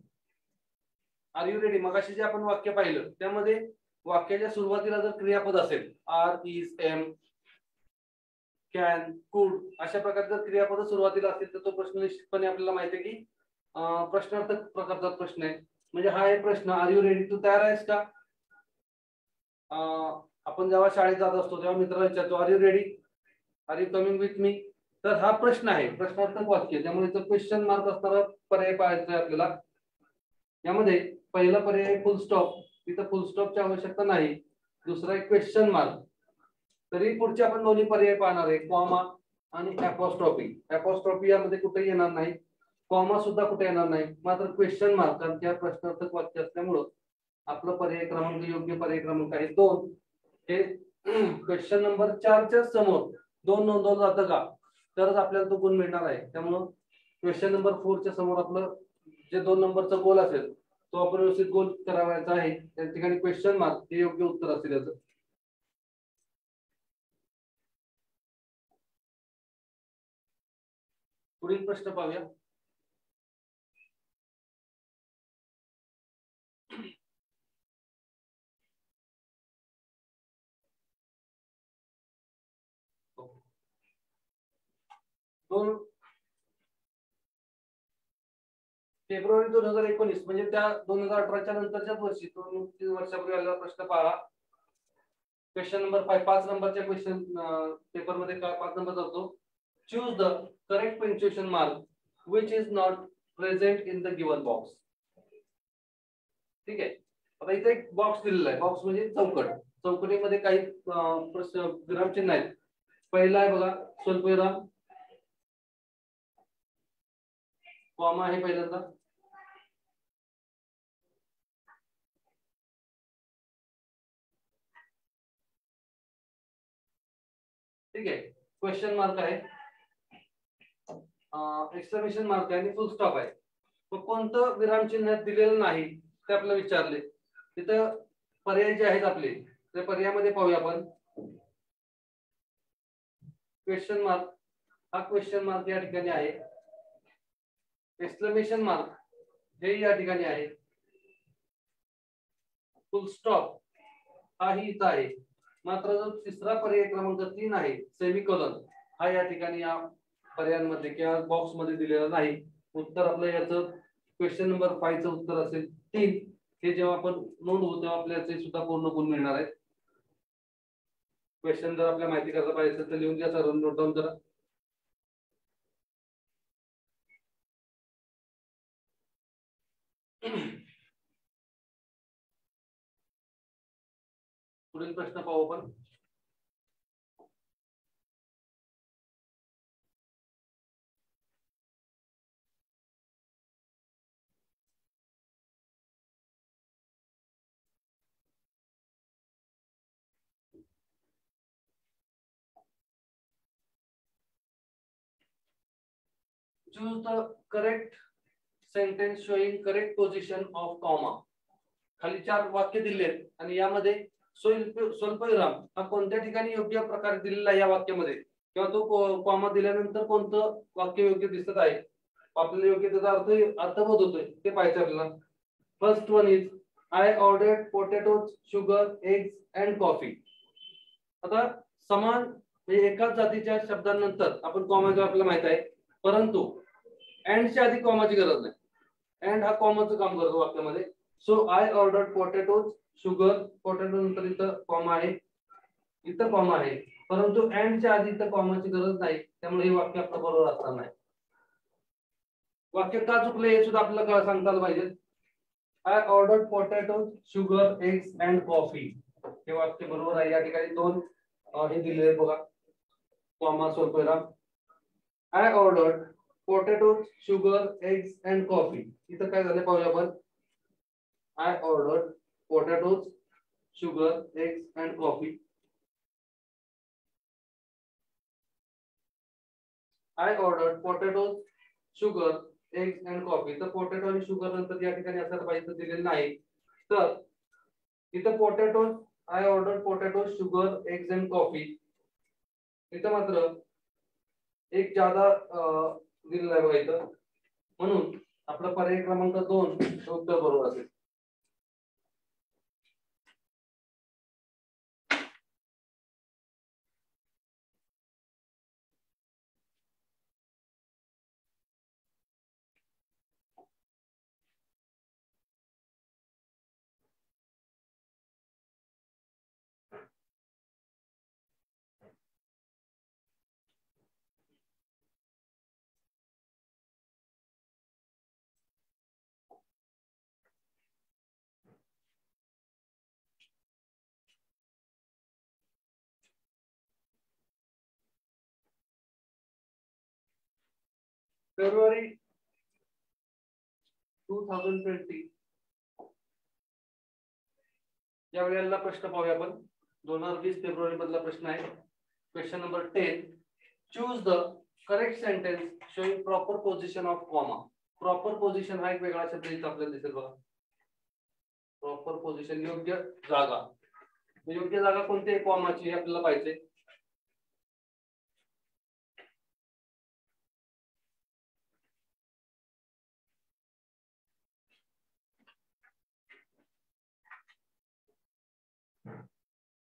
Are you ready? मगाशी जे आपण वाक्य पाहिलं त्यामध्ये वाक्याच्या सुरुवातीला जर क्रियापद असेल आर, इज, एम, कॅन, कुड अशा प्रकारचे जर क्रियापद सुरुवातीला असतील तर तो प्रश्न निश्चितपणे आपल्याला माहिती आहे की प्रश्नार्थक प्रकारचा प्रश्न आहे. म्हणजे हा एक प्रश्न, आर यू रेडी? तू तयार आहेस का? आपण जेव्हा शाळेत जात असतो तेव्हा मित्राला विचारतो are you ready, are you coming with me. तर हा प्रश्न आहे, प्रश्नार्थक वाक्य, त्यामुळे इथं क्वेश्चन मार्क असणारा पर्याय पाहायचा आहे आपल्याला. यामध्ये पहिला पर्याय फुल स्टॉप, इथं फुल स्टॉपची आवश्यकता नाही. दुसरा एक क्वेश्चन मार्क. तरी पुढचे आपण दोन्ही पर्याय पाहणार आहे, कॉमा आणि ऍपॉस्ट्रॉफी. ऍपॉस्ट्रॉफी यामध्ये कुठेही येणार नाही, कॉमा सुद्धा कुठे येणार नाही, मात्र क्वेश्चन मार्क, कारण त्या प्रश्नार्थक वाक्य असल्यामुळं आपलं पर्याय क्रमांक, योग्य पर्याय क्रमांक आहे 2. हे क्वेश्चन नंबर 4च्या समोर 2 नोंदवलं जातं का तरच आपल्याला तो गुण मिळणार आहे. त्यामुळं क्वेश्चन नंबर 4च्या समोर आपलं जे 2 नंबरचा गोल असेल तो आपण व्यवस्थित गोल करावायचा आहे. त्या ठिकाणी क्वेश्चन मार्क हे योग्य उत्तर असेल याचं. पुढील प्रश्न पाहूया. फेब्रुवारी 2019 म्हणजे त्या 2018च्या नंतरच्याच वर्षी, 2-3 वर्षापूर्वी आलेला प्रश्न पहा. क्वेश्चन नंबर 5 नंबरच्या क्वेश्चन पेपर मध्ये 5 नंबर जातो. Choose the correct punctuation mark which is not present in the given box. ठीक आहे. आता इथे एक बॉक्स दिलेला आहे. बॉक्स म्हणजे चौकट. चौकटीमध्ये काही विरामचिन्ह आहेत. पहिला आहे बघा स्वल्पविराम, कॉमा आहे पहिल्यांदा, ठीक आहे, क्वेश्चन मार्क आहे, एक्सक्लेमेशन मार्क आहे आणि फुल स्टॉप आहे. मग कोणतं विरामचिन्ह दिलेलं नाही ते आपल्याला विचारले. तिथं पर्याय जे आहेत आपले त्या पर्यायामध्ये पाहूया आपण. क्वेश्चन मार्क, हा क्वेश्चन मार्क या ठिकाणी आहे. एक्सक्लेमेशन मार्क हे या ठिकाणी आहे. फुल स्टॉप हाही इथं आहे. मात्र जो तिसरा पर्याय क्रमांक 3 आहे सेमिकोलन, हा या ठिकाणी या पर्यायांमध्ये किंवा बॉक्स मध्ये दिलेला नाही. उत्तर आपलं याचं क्वेश्चन नंबर 5 चं उत्तर असेल 3. हे जेव्हा आपण नोंदवू तेव्हा आपल्याला ते सुद्धा पूर्ण गुण मिळणार आहेत. क्वेश्चन जर आपल्या माहिती करता पाहिजे असेल तर लिहून घ्या, सर्व नोट डाऊन करा. पुढील प्रश्न पाहू आपण. Choose the correct sentence showing correct position of comma. खाली 4 वाक्य दिलेत आणि यामध्ये स्वल्पविराम हा कोणत्या ठिकाणी योग्य प्रकारे दिलेला या वाक्यामध्ये किंवा तो कॉमा दिल्यानंतर कोणतं वाक्य योग्य दिसत आहे, आपल्याला योग्य त्याचा अर्थबोध होतोय ते पाहायचं आपल्याला. First one is I ordered potatoes sugar eggs and coffee. आता समान म्हणजे एकाच जातीच्या शब्दांनंतर आपण कॉमा जो आपल्याला माहित आहे, परंतु अँडच्या आधी कॉमाची गरज नाही. अँड हा कॉमाचं काम करतो वाक्यामध्ये. So I ordered potatoes sugar, potato नंतर इथं कॉमा आहे, इथं कॉमा आहे, परंतु अँडच्या आधी इथं कॉमाची गरज नाही, त्यामुळे हे वाक्य आपलं बरोबर असणार नाही. वाक्य का चुकले हे सुद्धा आपल्याला सांगता आलं पाहिजे. I ordered potatoes sugar eggs and coffee हे वाक्य बरोबर आहे. या ठिकाणी 2 हे दिलेले बघा, कॉमा स्वल्पविराम. I ordered potatoes sugar eggs and coffee. इथं काय झालं पाहूया आपण. I ordered potatoes sugar eggs and coffee. I ordered potatoes sugar eggs and coffee. तर पोटॅटो आणि शुगर नंतर या ठिकाणी असायला पाहिजे, दिलेलं नाही. तर इथं potatoes, I ordered potatoes sugar eggs and coffee, इथं मात्र एक ज्यादा दिलेला आहे बघा इथं, म्हणून आपला पर्याय क्रमांक 2 उत्तर बरोबर असेल. फेब्रुवारी 2020 या वेळेला प्रश्न पाहूया आपण. 2020 फेब्रुवारी मधला प्रश्न आहे. Question number 10. Choose the correct sentence showing proper position of comma. Proper position हा एक वेगळा शब्द इथं आपल्याला दिसेल बघा. प्रॉपर पोझिशन योग्य जागा. योग्य जागा कोणती आहे कॉमाची हे आपल्याला पाहिजे.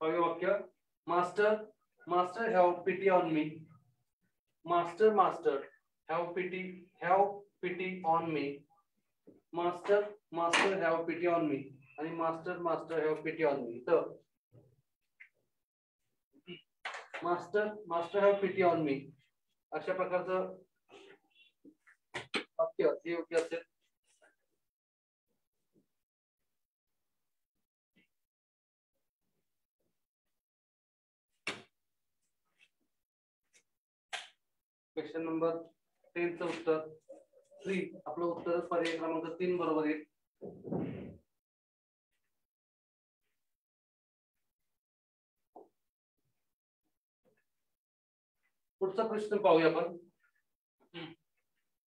वाक्य master master have pity on me. Master master have pity on me. Master master have pity on me आणि master master have pity on me. तर master master have pity on me अशा प्रकारचं वाक्य हे योग्य असेल. क्वेश्चन नंबर 10 चं उत्तर 3. आपलं उत्तर पर्याय क्रमांक 3 बरोबर आहे. पुढचा प्रश्न पाहूया आपण.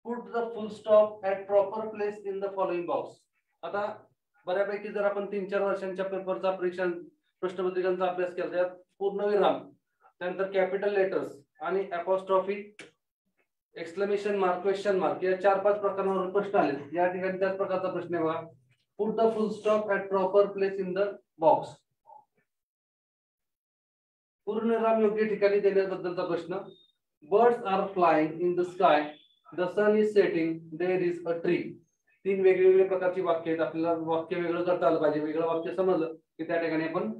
Put the full stop at proper place in the following box. आता बऱ्यापैकी जर आपण 3-4 वर्षांच्या पेपरचा प्रश्नपत्रिकांचा अभ्यास केला त्यात पूर्णविराम, त्यानंतर कॅपिटल लेटर्स आणि apostrophe, exclamation mark, question mark या 4-5 प्रकारांवर प्रश्न आले. या ठिकाणी त्याच प्रकारचा प्रश्न आहे बघा. Put the full stop at proper place in the box. पूर्णविराम योग्य ठिकाणी देण्याबद्दलचा प्रश्न. Birds are flying in the sky, the sun is setting, there is a tree. 3 वेगवेगळ्या प्रकारची वाक्य आहेत. आपल्याला वाक्य वेगळं करता आलं पाहिजे. वेगळं वाक्य समजलं की त्या ठिकाणी आपण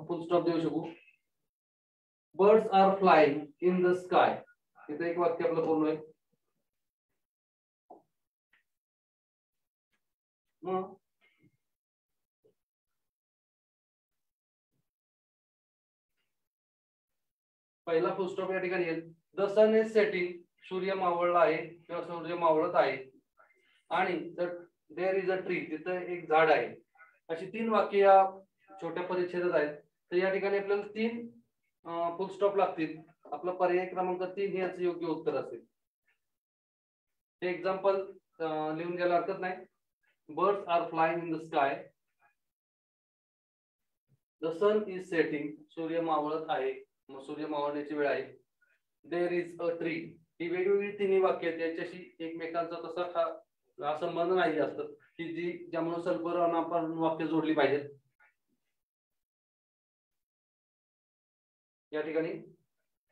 फुल स्टॉप देऊ शकू. Birds are flying in the sky, इथं एक वाक्य आपलं पूर्ण आहे. मग पहिला फुल स्टॉप या ठिकाणी येईल. द सन इज सेटिंग, सूर्य मावळला आहे किंवा सूर्य मावळत आहे. आणि देयर इज अ ट्री, तिथं एक झाड आहे. अशी 3 वाक्य या छोट्या परिच्छेदात आहेत. तर या ठिकाणी आपल्याला 3 फुल स्टॉप लागतील. आपला पर्याय क्रमांक 3 हे याचं योग्य उत्तर असेल. हे एक्झाम्पल लिहून घ्यायला हरकत नाही. Birds are flying in the sky. The sun is setting. सूर्य मावळत आहे. मग सूर्य मावळण्याची वेळ आहे. There is a tree. ही वेगवेगळी तिन्ही वाक्य आहेत. याच्याशी एकमेकांचा तसा संबंध नाही जास्त की ज्यामुळे सल्फर आपण वाक्य जोडली पाहिजेत. या ठिकाणी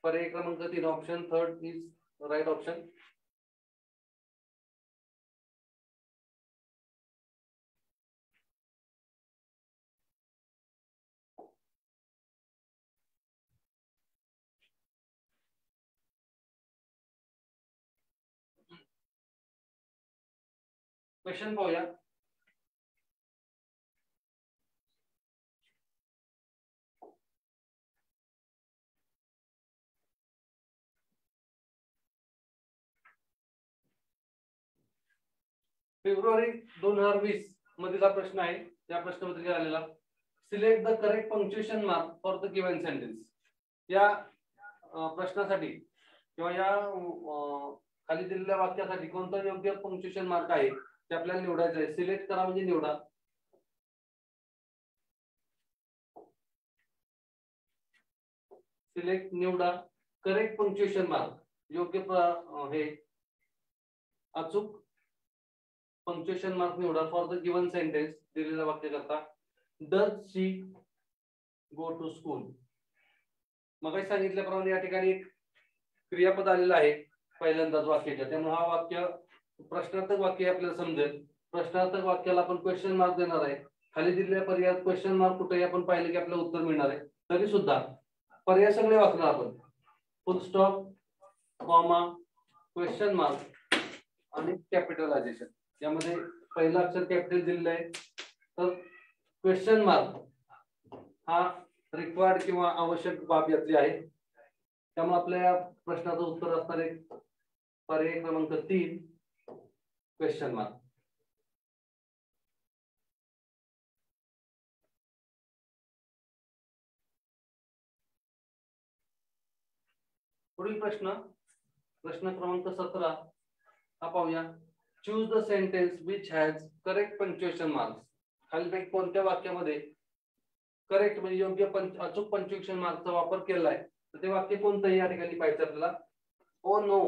पर्याय क्रमांक 3 option third is right option. Question पाहूया. फेब्रुवारी 2020 मधील प्रश्न आहे. या प्रश्नपत्रिकेत आलेला. Select the correct punctuation mark for the given sentence. या प्रश्नासाठी किंवा या खाली दिलेल्या वाक्यासाठी कोणता योग्य पंक्च्युएशन मार्क आहे ते आपल्याला निवडायचं आहे. सिलेक्ट करा म्हणजे निवडा. सिलेक्ट निवडा. करेक्ट पंक्च्युएशन मार्क योग्य हे अचूक पंक्च्युएशन मार्क निवडा फॉर द गिवन सेंटेन्स. दिलेल्या वाक्याकरता. Does she go to school. मग सांगितल्याप्रमाणे या ठिकाणी एक क्रियापद आलेलं आहे पहिल्यांदाच वाक्याच्या. त्यामुळे हा वाक्य प्रश्नार्थक वाक्य आपल्याला समजेल. प्रश्नार्थक वाक्याला आपण क्वेश्चन मार्क देणार आहे. खाली दिलेल्या पर्यायात क्वेश्चन मार्क कुठेही आपण पाहिलं की आपल्याला उत्तर मिळणार आहे. तरी सुद्धा पर्याय सगळे वाचणार आपण. फुल स्टॉप, कॉमा, क्वेश्चन मार्क आणि कॅपिटलायझेशन. यामध्ये पहिलं अक्षर कॅपिटल दिलेलं आहे. तर क्वेश्चन मार्क हा रिक्वायर्ड किंवा आवश्यक बाब यातली आहे. त्यामुळे आपल्या प्रश्नाचं उत्तर असणार आहे पर्याय क्रमांक 3 क्वेश्चन मार्क. पुढील प्रश्न क्रमांक 17 हा पाहूया. Choose the sentence which has correct punctuation marks. खालीलपैकी कोणत्या वाक्यामध्ये करेक्ट म्हणजे योग्य अचूक पंक्च्युएशन मार्कचा वापर केला आहे. तर ते वाक्य कोणतंही या ठिकाणी पाहिजे आपल्याला. Oh no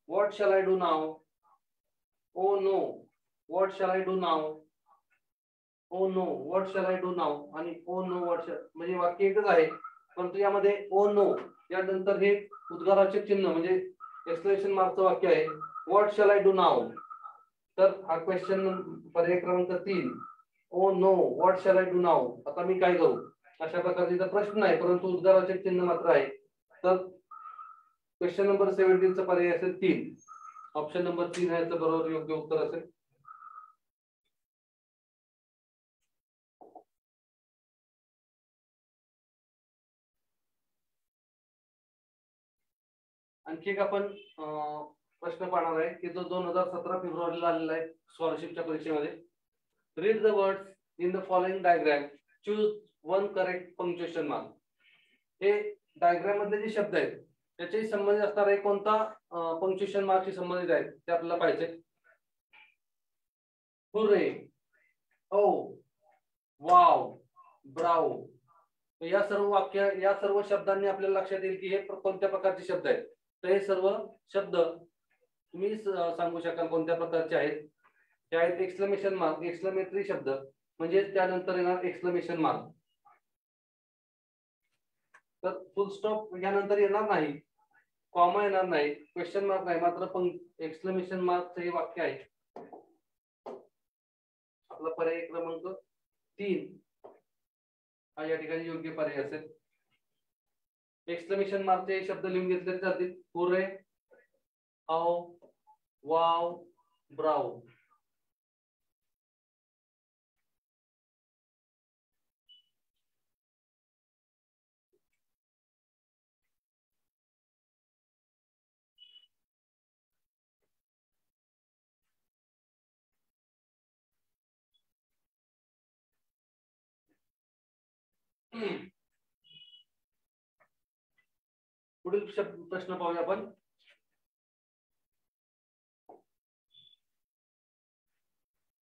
what shall I do now. Oh no what shall I do now. Oh no what shall I do now आणि ओ नो व्हॉट शॅल म्हणजे वाक्य एकच आहे. परंतु यामध्ये ओ नो यानंतर हे उद्गाराचे चिन्ह म्हणजे एक्सक्लेमेशन मार्कचं वाक्य आहे. What shall I do now. तर हा क्वेश्चन पर्याय क्रमांक 3 oh no what shall I do now. आता मी काय करू अशा प्रकारचा प्रश्न आहे परंतु उद्गाराचे चिन्ह मात्र आहे. तर क्वेश्चन नंबर 17 चा पर्याय असेल 3. ऑप्शन नंबर 3 आहे याचं बरोबर योग्य उत्तर असेल. आणखी एक आपण प्रश्न पाहणार आहे की जो 2017 फेब्रुवारीला आलेला आहे स्कॉलरशिपच्या परीक्षेमध्ये. Read the words in the following diagram. Choose one correct punctuation mark. हे डायग्राम मधले जे शब्द आहेत त्याच्याशी संबंधित असणार आहे कोणता पंक्च्युएशन मार्कशी संबंधित आहेत ते आपल्याला पाहिजे. हुर्रे, ओ, वाव, ब्राव. या सर्व शब्दांनी आपल्याला लक्षात येईल की हे कोणत्या प्रकारचे शब्द आहेत. तर हे सर्व शब्द तुम्ही सांगू शकाल कोणत्या प्रकारचे आहेत. ते आहेत एक्सक्लेमेशन मार्क, एक्सक्लेमेटरी शब्द म्हणजे त्यानंतर येणार एक्सक्लेमेशन मार्क. तर फुल स्टॉप यानंतर येणार नाही, कॉमा येणार नाही, क्वेश्चन मार्क नाही, मात्र एक्सक्लेमेशन मार्क हे वाक्य आहे. आपला पर्याय क्रमांक 3 हा या ठिकाणी योग्य पर्याय असेल. एक्सक्लेमेशन मार्कचे शब्द लिहून घेतले जातील. हुर्रे, आओ, वाव, ब्राव. पुढील प्रश्न पाहूया आपण.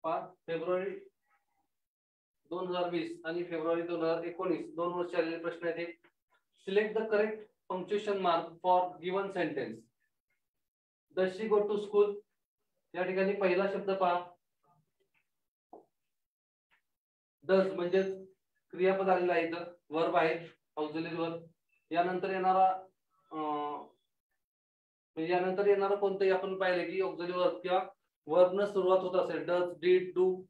फेब्रुवारी 2020 आणि फेब्रुवारी 2019 2 वर्ष आलेले प्रश्न आहेत. Select the correct punctuation mark for given sentence. Does she go to school या ठिकाणी पहिला शब्द पहा. डज म्हणजे क्रियापद आलेलं आहे, इथं वर्ब आहे, ऑक्झिलरी वर्ब. यानंतर येणारा म्हणजे यानंतर येणारा कोणतंही आपण पाहिले की ऑक्झिलरी वर्ब किंवा वर्ब न सुरुवात होत असेल, does, did, do,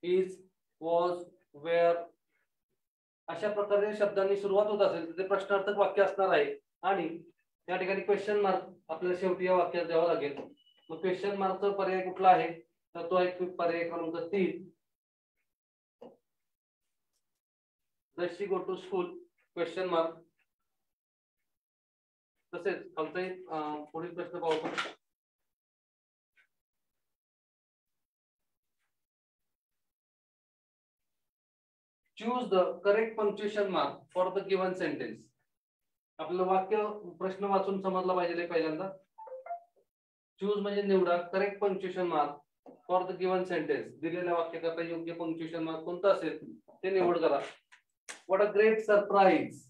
is, was, were अशा प्रकारे शब्दांनी सुरुवात होत असेल तर ते प्रश्नार्थक वाक्य असणार आहे. आणि या ठिकाणी क्वेश्चन मार्क आपल्याला शेवटी या वाक्यात द्यावा लागेल. मग क्वेश्चन मार्कचा पर्याय कुठला आहे तर तो आहे पर्याय क्रमांक 3. Does she go to school question mark. तसेच खालचा पुढील प्रश्न पाहू आपण. Choose the correct punctuation mark for the given sentence. आपलं वाक्य प्रश्न वाचून समजला पाहिजे पहिल्यांदा. चूज म्हणजे निवडा, correct punctuation mark for the given sentence. दिलेल्या वाक्याकरता योग्य पंक्च्युएशन मार्क कोणतं असेल ते निवड करा. What a great surprise.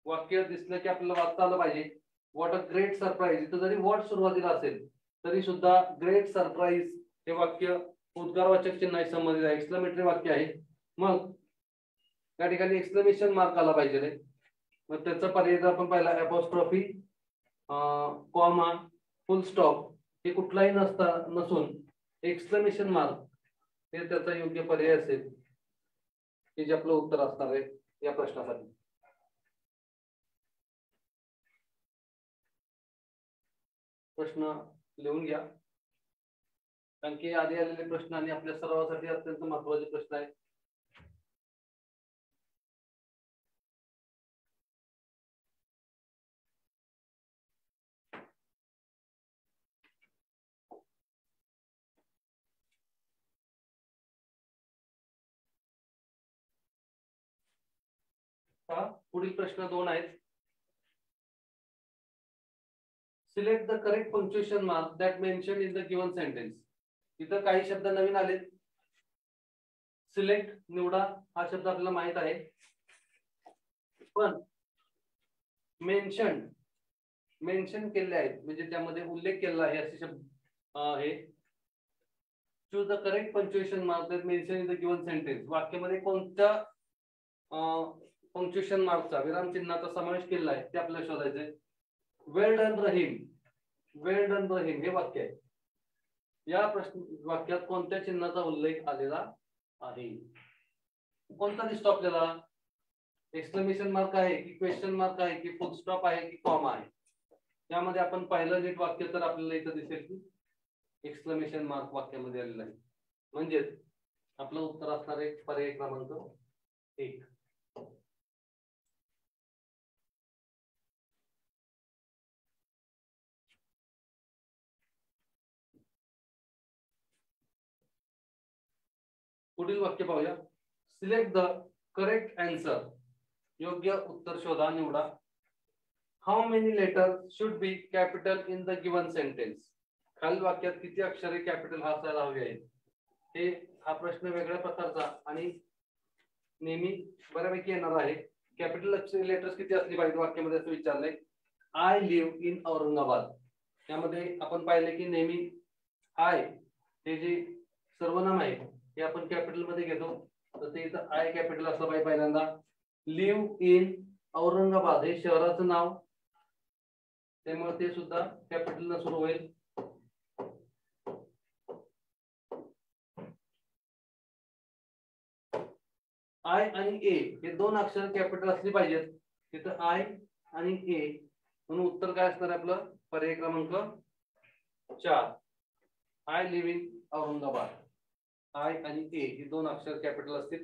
वाक्य दिसलं की आपल्याला वाचता आलं पाहिजे. What a great surprise. इथं जरी व्हॉट सुरुवातीला असेल तरी सुद्धा ग्रेट सरप्राईज हे वाक्य उद्गारवाचक चिन्ह संबंधित आहे, एक्सक्लेमेटरी वाक्य आहे. मग त्या ठिकाणी एक्सक्लेमेशन मार्क आला पाहिजे. मग त्याचा पर्याय जर आपण पाहिला अपॉस्ट्रॉफी, कॉमा, फुल स्टॉप हे कुठलाही नसून एक्सक्लेमेशन मार्क हे त्याचा योग्य पर्याय असेल हे जे आपलं उत्तर असणार आहे या प्रश्नासाठी. प्रश्न लिहून घ्या कारण की आधी आलेले प्रश्न आणि आपल्या सर्वांसाठी अत्यंत महत्वाचे प्रश्न आहेत. पुढील प्रश्न 2 आहेत. Select the correct punctuation mark that mention in the given sentence. इथं काही शब्द नवीन आले. सिलेक्ट निवडा हा शब्द आपल्याला माहित आहे, पण मेन्शन केले आहेत म्हणजे त्यामध्ये उल्लेख केला आहे असे शब्द आहे. Choose the correct punctuation mark that mention in the given sentence. वाक्यामध्ये कोणत्या पंक्च्युएशन मार्कचा विराम चिन्हाचा समावेश केला आहे ते आपल्याला शोधायचंय. वेल डन रहीम, वेल डन रहीम हे वाक्य आहे. या प्रश्न वाक्यात कोणत्या चिन्हाचा उल्लेख आलेला आहे. कोणता दिसतो आपल्याला. एक्सक्लेमेशन मार्क आहे की क्वेश्चन मार्क आहे की फुल स्टॉप आहे की कॉमा आहे. यामध्ये आपण पाहिलं नीट वाक्य तर आपल्याला इथं दिसेल की एक्सक्लेमेशन मार्क वाक्यामध्ये आलेला आहे. म्हणजेच आपलं उत्तर असणार आहे पर्याय क्रमांक 1. पुढील वाक्य पाहूया. Select the correct answer. योग्य उत्तर शोधा, निवडा. How many letter should be capital in the given sentence. खालील वाक्यात किती अक्षरे कॅपिटल असायला हवी आहेत. हे हा प्रश्न वेगळ्या प्रकारचा आणि नेहमी बऱ्यापैकी येणार आहे. कॅपिटल लेटर्स किती असली पाहिजे वाक्यामध्ये असं विचारलंय. I live in Aurangabad. यामध्ये आपण पाहिले की नेहमी आय हे जे सर्वनाम आहे हे आपण कॅपिटल मध्ये घेतो, तर ते इथं आय कॅपिटल असलं पाहिजे पहिल्यांदा. लिव्ह इन औरंगाबाद हे शहराचं नाव, त्यामुळे ते सुद्धा कॅपिटल न सुरू होईल. आय आणि ए हे 2 अक्षर कॅपिटल असली पाहिजेत. तिथं आय आणि ए म्हणून उत्तर काय असणार आपलं पर्याय क्रमांक 4. I live in Aurangabad. I आणि ए ही 2 अक्षर कॅपिटल असतील.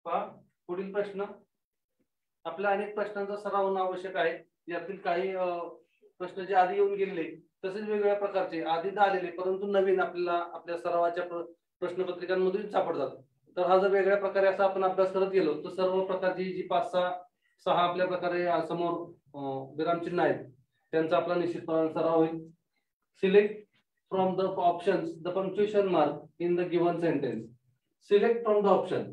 पहा पुढील प्रश्न, आपल्या अनेक प्रश्नांचा सराव होणं आवश्यक आहे. यातील काही प्रश्न जे आधी येऊन गेलेले तसेच वेगवेगळ्या प्रकारचे आधी आलेले परंतु नवीन आपल्याला आपल्या सरावाच्या प्रश्नपत्रिकांमधून सापडतात. तर हा जर वेगळ्या प्रकारे असा आपण अभ्यास करत गेलो तर सर्व प्रकारची जी 5-6 आपल्या प्रकारे समोर विरामचिन्ह आहेत त्यांचा आपला निश्चितपणे सराव होईल. Select from the options the punctuation mark in the given sentence. Select from the option,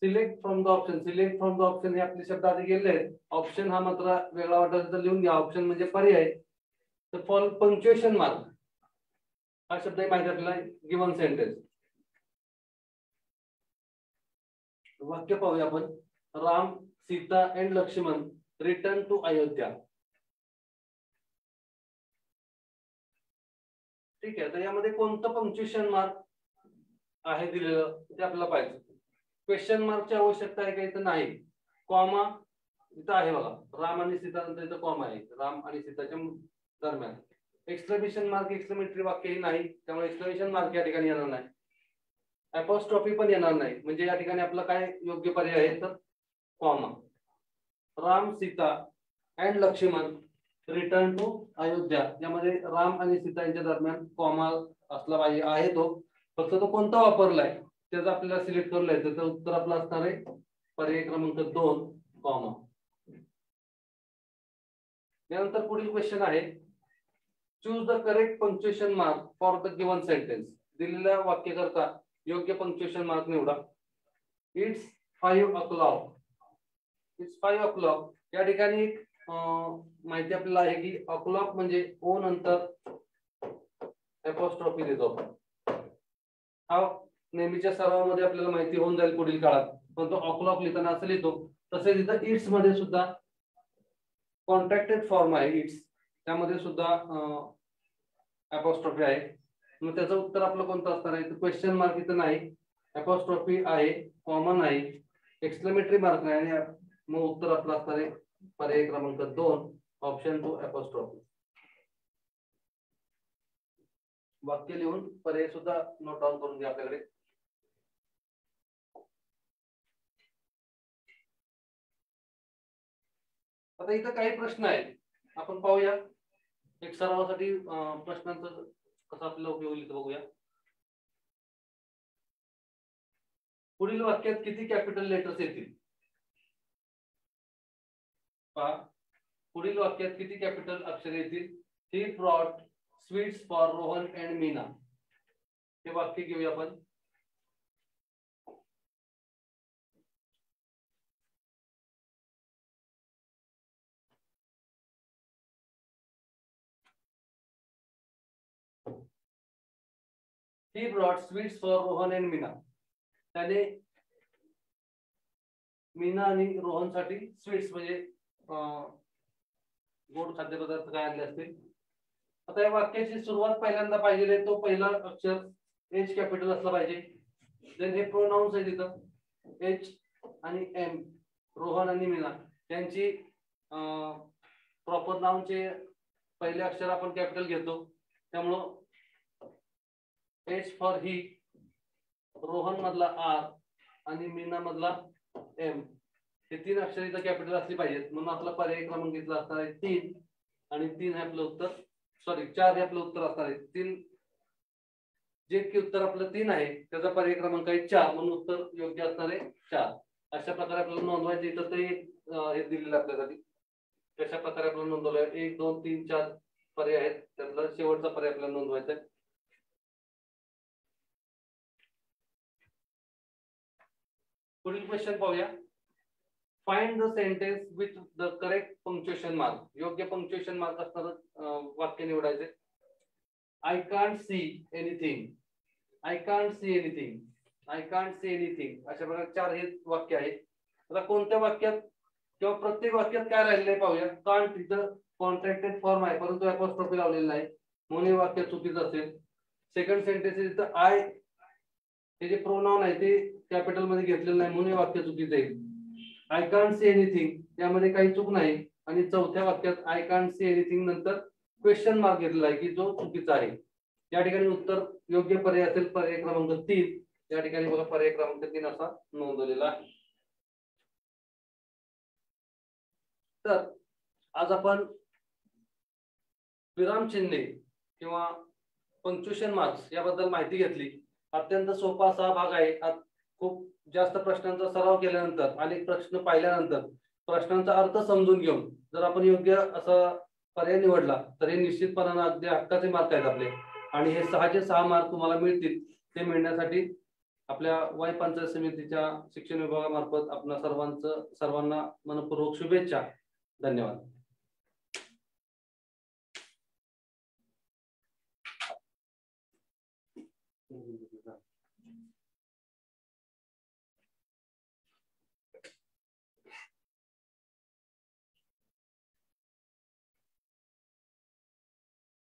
select from the option, select from the option हे आपले शब्द आधी गेले आहेत. ऑप्शन हा मात्र वेगळा वाटत तर लिहून घ्या. ऑप्शन म्हणजे पर्याय. तर फॉर पंक्च्युएशन मार्क हा शब्द माहिती आपल्याला गिवन सेंटेन्स. वाक्य पाहूया आपण. Ram, Sita and Lakshman return to Ayodhya. ठीक आहे, तर यामध्ये कोणतं पंक्च्युएशन मार्क आहे दिलेलं ते आपल्याला पाहिजे. क्वेश्चन मार्कची आवश्यकता आहे का इथं नाही. कॉमा इथं आहे बघा, राम आणि सीता नंतर इथं कॉमा आहे राम आणि सीताच्या दरम्यान. एक्सक्लेमेशन मार्क एक्सक्लेमेटरी वाक्य ही नाही त्यामुळे एक्सक्लेमेशन मार्क या ठिकाणी येणार नाही. अपॉस्ट्रॉफी पण येणार नाही म्हणजे या ठिकाणी आपला काय योग्य पर्याय आहे तर comma. Ram, Sita and Lakshman return to Ayodhya यामध्ये राम आणि सीता यांच्या दरम्यान कॉमा असला पाहिजे आहे. तो फक्त तो कोणता वापरलाय त्याचं आपल्याला सिलेक्ट करून आहे. त्याचं उत्तर आपलं असणार आहे पर्याय क्रमांक 2 कॉमा. यानंतर पुढील क्वेश्चन आहे. Choose the correct punctuation mark for the given sentence. दिलेल्या वाक्याकरता योग्य पंक्च्युएशन मार्क निवडा. It's 5 o'clock. इट्स 5 o'clock या ठिकाणी एक माहिती आपल्याला आहे की o'clock म्हणजे ओ नंतर अपॉस्ट्रॉफी देतो. हा नेहमीच्या सरावामध्ये आपल्याला माहिती होऊन जाईल पुढील काळात. पण तो o'clock लिहिताना असं लिहितो. तसेच इथं इट्स मध्ये सुद्धा कॉन्ट्रॅक्टेड फॉर्म आहे इट्स, त्यामध्ये सुद्धा अपॉस्ट्रॉफी आहे. मग त्याचं उत्तर आपलं कोणतं असणार आहे. क्वेश्चन मार्क इथं नाही, अपॉस्ट्रॉफी आहे, कॉमन आहे, एक्सक्लेमेटरी मार्क नाही आणि मग उत्तर आपलं असणार आहे पर्याय क्रमांक 2 ऑप्शन 2 अपॉस्ट्रॉफी. वाक्य लिहून पर्याय सुद्धा नोट डाऊन करून घ्या आपल्याकडे. आता इथं काही प्रश्न आहेत आपण पाहूया. एक सरावासाठी प्रश्नांचं कसं आपल्याला उपयोग होईल बघूया. पुढील वाक्यात किती कॅपिटल लेटर्स येतील. पहा पुढील वाक्यात किती कॅपिटल अक्षरे येतील. He brought sweets for Rohan and Meena. हे वाक्य घेऊया आपण. He brought sweets for Rohan and Meena. त्याने मीना आणि रोहन साठी स्वीट्स म्हणजे गोड खाद्यपदार्थ काय आणले असतील. आता या वाक्याची सुरुवात पहिल्यांदा पाहिजे तो पहिला अक्षर एच कॅपिटल असला पाहिजे. देन हे प्रोनाउन्स आहे तिथं एच आणि एम. रोहन आणि मीना यांची प्रॉपर नाउनचे पहिले अक्षर आपण कॅपिटल घेतो त्यामुळं एच फॉर ही, रोहन मधला आर आणि मीना मधला एम हे 3 अक्षर इथं कॅपिटल असली पाहिजेत. म्हणून आपला पर्याय क्रमांक घेतला असणार आहे 3 आणि 3 हे आपलं उत्तर, सॉरी 4 हे आपलं उत्तर असणार आहे. 3 जे की उत्तर आपलं 3 आहे त्याचा पर्याय क्रमांक आहे 4 म्हणून उत्तर योग्य असणार आहे 4. अशा प्रकारे आपल्याला नोंदवायचे. इथं ते हे दिलेलं आपल्यासाठी कशा प्रकारे आपल्याला नोंदवलं 1 2 3 4 पर्याय आहेत त्यातला शेवटचा पर्याय आपल्याला नोंदवायचा आहे. पुढील क्वेश्चन पाहूया. Find the sentence with the correct punctuation mark. योग्य पंक्च्युएशन मार्क असणारं वाक्य निवडायचे. I can't see anything, I can't see anything, I can't see anything अशा प्रकारे 4 हे वाक्य आहे. आता कोणत्या वाक्यात किंवा प्रत्येक वाक्यात काय राहिलेलं आहे पाहूया. कांट इथं कॉन्ट्रॅक्टेड फॉर्म आहे परंतु अपॉस्ट्रॉफी लावलेलं नाही म्हणून हे वाक्य चुकीचं असेल. सेकंड सेंटेन्स इथं आय हे जे प्रोनाउन आहे ते कॅपिटल मध्ये घेतलेलं नाही म्हणून हे वाक्य चुकीचं आहे. आय कांट सी एनिथिंग यामध्ये काही चूक नाही. आणि चौथ्या वाक्यात आय कांट सी एनिथिंग नंतर क्वेश्चन मार्क घेतलेला आहे की जो चुकीचा आहे. या ठिकाणी उत्तर योग्य पर्याय असेल पर्याय क्रमांक 3 या ठिकाणी बघा पर्याय क्रमांक 3 असा नोंदवलेला आहे. तर आज आपण विराम चिन्हे किंवा पंक्च्युएशन मार्क्स याबद्दल माहिती घेतली. अत्यंत सोपा असा भाग आहे. खूप जास्त प्रश्नांचा सराव केल्यानंतर अनेक प्रश्न पाहिल्यानंतर प्रश्नांचा अर्थ समजून घेऊन जर आपण योग्य असा पर्याय निवडला तर हे निश्चितपणाने अगदी हक्काचे मार्क आहेत आपले. आणि हे 6चे 6 मार्क तुम्हाला मिळतील. ते मिळण्यासाठी आपल्या वाई पंचायत समितीच्या शिक्षण विभागामार्फत आपल्या सर्वांना मनपूर्वक शुभेच्छा. धन्यवाद.